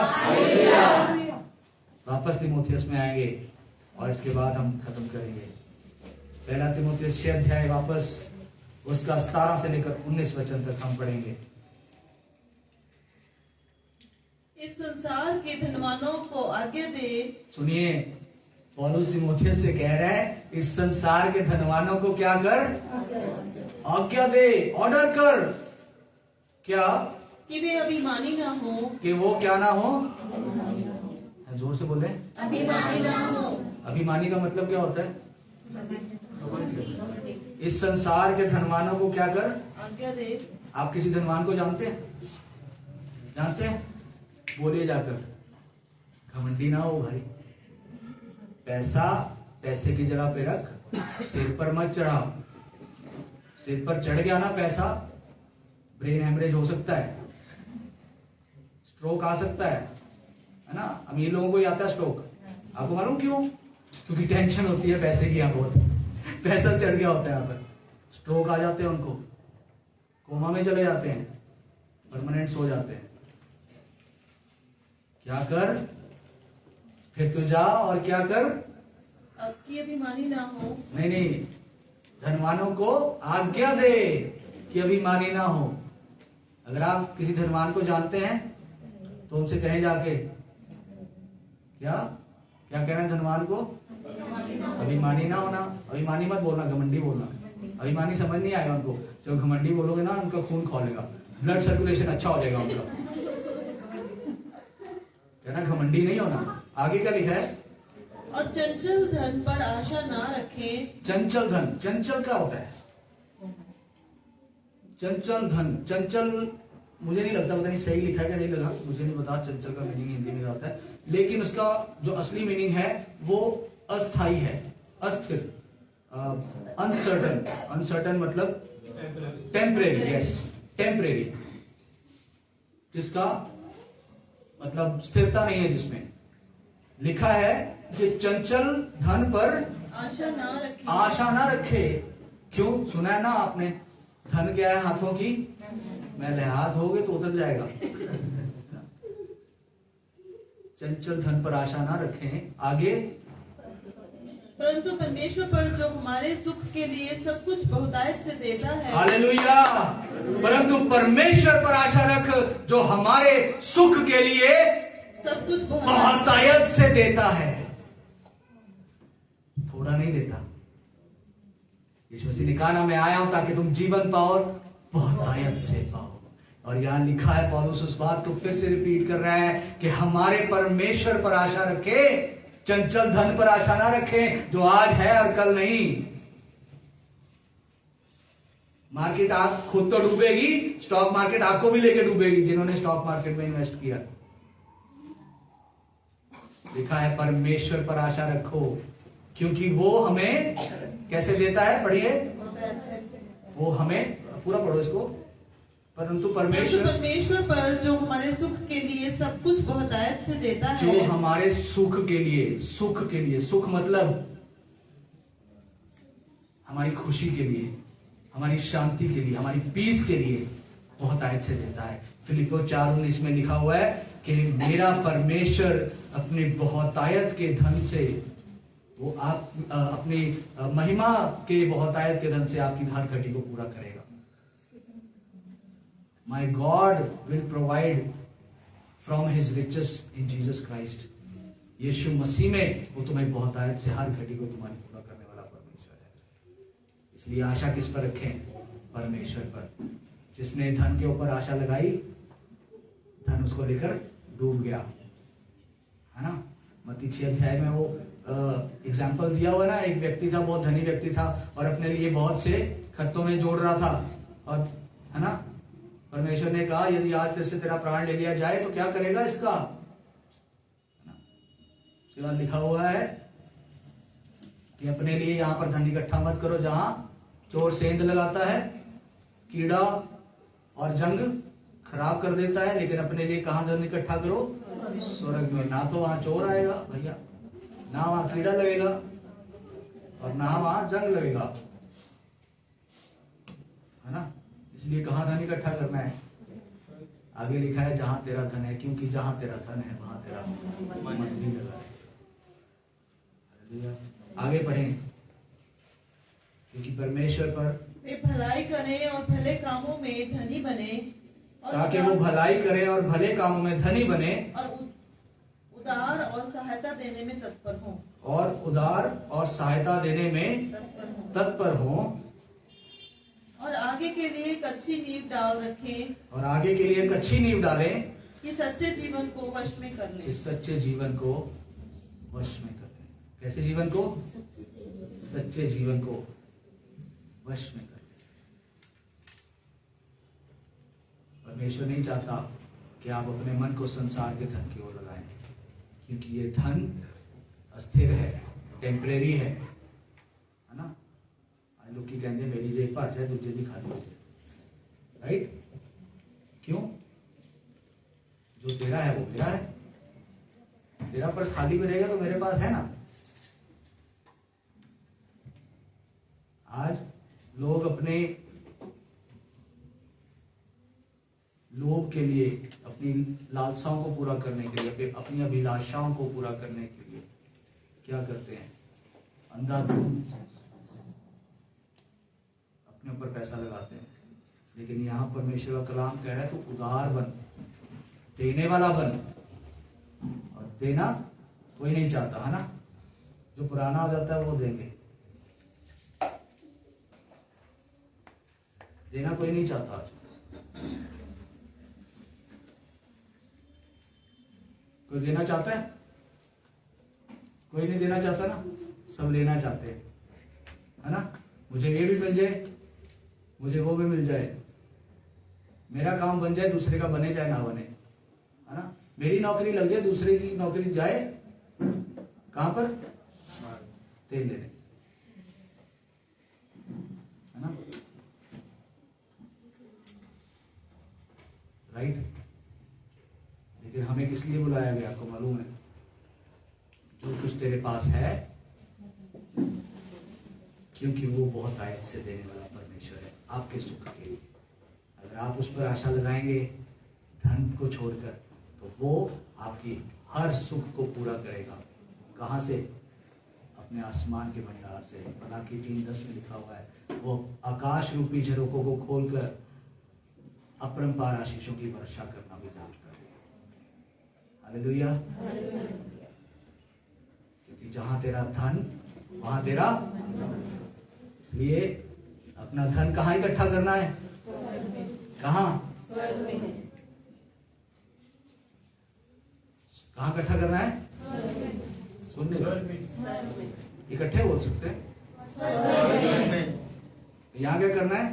वापस तीमुथियुस में आएंगे और इसके बाद हम खत्म करेंगे। पहला तीमुथियुस 6 अध्याय वापस उसका 17 से लेकर 19 वचन तक हम पढ़ेंगे। इस संसार के धनवानों को आज्ञा दे। सुनिए, पौलुस तीमुथियुस से कह रहा है, इस संसार के धनवानों को क्या कर? आज्ञा दे, ऑर्डर कर। क्या? कि वे अभिमानी ना हो। कि वो क्या ना हो? जोर से बोले, अभिमानी ना हो। अभिमानी का मतलब क्या होता है? इस संसार के धनवानों को क्या कर? आज्ञा दे। आप किसी धनवान को जानते हैं? जानते हैं? बोलिए जाकर, घमंडी ना हो भाई। पैसा पैसे की जगह पे रख, सिर पर मत चढ़ाओ। सिर पर चढ़ गया ना पैसा, ब्रेन हेमरेज हो सकता है, स्ट्रोक आ सकता है ना। अमीर लोगों को ही आता है स्ट्रोक। आपको मालूम क्यों? क्योंकि टेंशन होती है पैसे की, यहाँ बहुत पैसा चढ़ गया होता है, यहाँ पर स्ट्रोक आ जाते हैं उनको, कोमा में चले जाते हैं, परमानेंट सो जाते हैं। क्या कर? फिर तू जा और क्या कर? अब की अभिमानी ना हो। नहीं, धनवानों को आज्ञा दे कि अभिमानी ना हो। अगर आप किसी धनवान को जानते हैं तो उनसे कहे जाके, क्या कहना है धनवान को? अभिमानी ना होना। अभिमानी मत बोलना, घमंडी बोलना। अभिमानी समझ नहीं आएगा उनको। जब घमंडी बोलोगे ना, उनका खून खोलेगा, ब्लड सर्कुलेशन अच्छा हो जाएगा उनका। कहना घमंडी नहीं होना। आगे क्या लिखा है? और चंचल धन पर आशा ना रखें। चंचल धन, चंचल क्या होता है? चंचल धन, चंचल मुझे नहीं लगता, पता नहीं सही लिखा है क्या नहीं लगा, मुझे नहीं पता चंचल का मीनिंग हिंदी में होता है, लेकिन उसका जो असली मीनिंग है वो अस्थाई है, अस्थिर, अनसर्टन। अनसर्टन मतलब टेम्परेरी। यस, टेम्परेरी, जिसका मतलब स्थिरता नहीं है, जिसमें लिखा है कि चंचल धन पर आशा ना रखे। आशा ना रखे। क्यों? सुना है ना आपने, धन क्या है? हाथों की मैले। हाथ धोगे तो उतर जाएगा। चंचल धन पर आशा ना रखें। आगे, परंतु परमेश्वर पर जो हमारे सुख के लिए सब कुछ बहुतायत से देता है। हालेलुया। परंतु परमेश्वर पर आशा रख जो हमारे सुख के लिए सब कुछ बहुतायत से देता है। थोड़ा नहीं देता। यीशु मसीह ने कहा ना, मैं आया हूं ताकि तुम जीवन पाओ और बहुतायत से पाओ। और यहां लिखा है, पौलुस उस बात को फिर से रिपीट कर रहा है कि हमारे परमेश्वर पर आशा रखे, चंचल धन पर आशा ना रखें जो आज है और कल नहीं। मार्केट आप खुद तो डूबेगी, स्टॉक मार्केट आपको भी लेके डूबेगी जिन्होंने स्टॉक मार्केट में इन्वेस्ट किया। लिखा है परमेश्वर पर आशा रखो, क्योंकि वो हमें कैसे देता है, पढ़िए। वो हमें, पूरा पढ़ो इसको। परंतु परमेश्वर पर जो हमारे सुख के लिए सब कुछ बहुतायत से देता है। जो हमारे सुख के लिए, सुख मतलब हमारी खुशी के लिए, हमारी शांति के लिए, हमारी पीस के लिए बहुतायत से देता है। फिलिप्पो 4:19 में लिखा हुआ है कि मेरा परमेश्वर अपने बहुतायत के धन से, वो आप अपनी महिमा के बहुतायत के धन से आपकी हर घटी को पूरा करेगा। My God will provide from his riches in Jesus Christ. यीशु मसीह में वो तुम्हें बहुतायत से हर घटी को तुम्हारी पूरा करने वाला परमेश्वर है। इसलिए आशा किस पर रखें? परमेश्वर पर। जिसने धन के ऊपर आशा लगाई, धन उसको लेकर डूब गया, है ना। मत्ती 6 अध्याय में वो एग्जाम्पल दिया हुआ ना, एक व्यक्ति था, बहुत धनी व्यक्ति था और अपने लिए बहुत से खत्तों में जोड़ रहा था, और है ना, परमेश्वर ने कहा यदि आज तेरे से तेरा प्राण ले लिया जाए तो क्या करेगा इसका, है ना। उसके बाद लिखा हुआ है कि अपने लिए यहां पर धन इकट्ठा मत करो जहां चोर सेंध लगाता है, कीड़ा और जंग खराब कर देता है, लेकिन अपने लिए कहां धन इकट्ठा करो? स्वर्ग में। ना तो वहां चोर आएगा भैया, ना वहां कीड़ा लगेगा और ना वहां जंग लगेगा, है ना। इसलिए कहां धन इकट्ठा करना है? आगे लिखा है जहां तेरा धन है, क्योंकि जहां तेरा धन है वहां तेरा मन भी लगा है। आगे पढ़ें। क्योंकि परमेश्वर पर वे भलाई करें और भले कामों में धनी बने, ताकि वो भलाई करे और भले कामों में धनी बने, और उदार और सहायता देने में तत्पर हों, और उदार और सहायता देने में तत्पर हों, और आगे के लिए एक अच्छी नींव डाल रखें, और आगे के लिए एक अच्छी नींव डालें कि सच्चे जीवन को वश में कर लें। इस सच्चे जीवन को वश में कर लें। कैसे जीवन को? सच्चे जीवन को वश में कर लें। परमेश्वर नहीं चाहता कि आप अपने मन को संसार के धन की ओर लगाएं, क्योंकि ये धन अस्थिर है, टेम्परेरी है ना। आज लोग की कहते मेरी जेब भर जाए दूसरे भी खाली हो जाए, राइट? क्यों? जो तेरा है वो मेरा है, तेरा पर्स खाली में रहेगा तो मेरे पास है ना। आज लोग अपने लोभ के लिए, अपनी लालसाओं को पूरा करने के लिए, अपनी अभिलाषाओं को पूरा करने के लिए क्या करते हैं? अंधाधुंध अपने ऊपर पैसा लगाते हैं। लेकिन यहाँ परमेश्वर का कलाम कह रहा है तो उदार बन, देने वाला बन। और देना कोई नहीं चाहता, है ना। जो पुराना हो जाता है वो देंगे, देना कोई नहीं चाहता आज। कोई देना चाहता है? कोई नहीं देना चाहता ना, सब लेना चाहते हैं, है ना। मुझे ये भी मिल जाए, मुझे वो भी मिल जाए, मेरा काम बन जाए, दूसरे का बने चाहे ना बने, है ना। मेरी नौकरी लग जाए, दूसरे की नौकरी जाए कहां पर? तेल लेने, है ना, राइट। लेकिन हमें किस लिए बुलाया गया आपको मालूम है? जो कुछ तेरे पास है, क्योंकि वो बहुत आयत से देने वाला परमेश्वर है आपके सुख के लिए। अगर आप उस पर आशा लगाएंगे धन को छोड़कर, तो वो आपकी हर सुख को पूरा करेगा। कहां से? अपने आसमान के भंडार से। मलाकी 3:10 में लिखा हुआ है, वो आकाश रूपी झरोकों को खोलकर अपरंपार आशीषों की वर्षा करना भी जानता है। हालेलुया। क्योंकि जहां तेरा धन वहां तेरा। इसलिए अपना धन कहाँ इकट्ठा करना है? कहाँ? कहाँ इकट्ठा करना है? सुनने इकट्ठे बोल सकते हैं। यहाँ क्या करना है?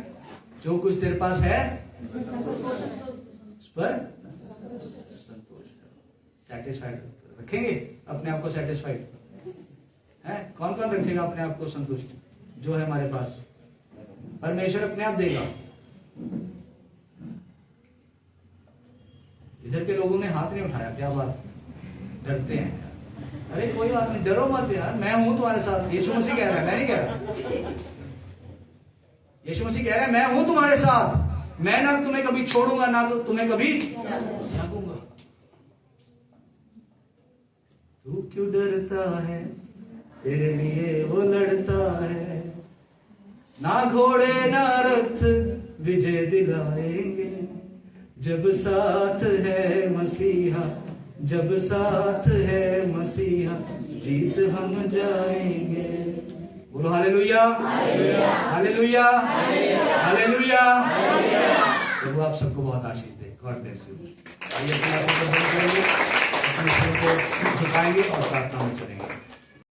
जो कुछ तेरे पास है उस पर संतोष, सेटिस्फाइड रखेंगे अपने आप को। सेटिस्फाइड है? कौन कौन रखेगा अपने आप को संतुष्ट? जो है हमारे पास परमेश्वर अपने आप देगा। इधर के लोगों ने हाथ नहीं उठाया, क्या बात? डरते हैं। अरे कोई बात नहीं, डरो मत यार, मैं हूं तुम्हारे साथ। यीशु मसीह कह रहा है, मैं नहीं कह रहा। यीशु मसीह कह रहा है मैं हूं तुम्हारे साथ, मैं ना तुम्हें कभी छोड़ूंगा ना तो तुम्हें कभी त्यागूंगा। तू क्यों डरता है, तेरे लिए वो लड़ता है। ना घोड़े ना रथ विजय दिलाएंगे, जब साथ है मसीहा, जब साथ है मसीहा, जीत हम जाएंगे। बोलो हालेलुया, हालेलुया, हालेलुया। प्रभु आप सबको बहुत आशीष दे। God bless you. आइए अपने आप को बंद करेंगे, अपने सिर को झुकाएंगे और प्रार्थना में चलेंगे।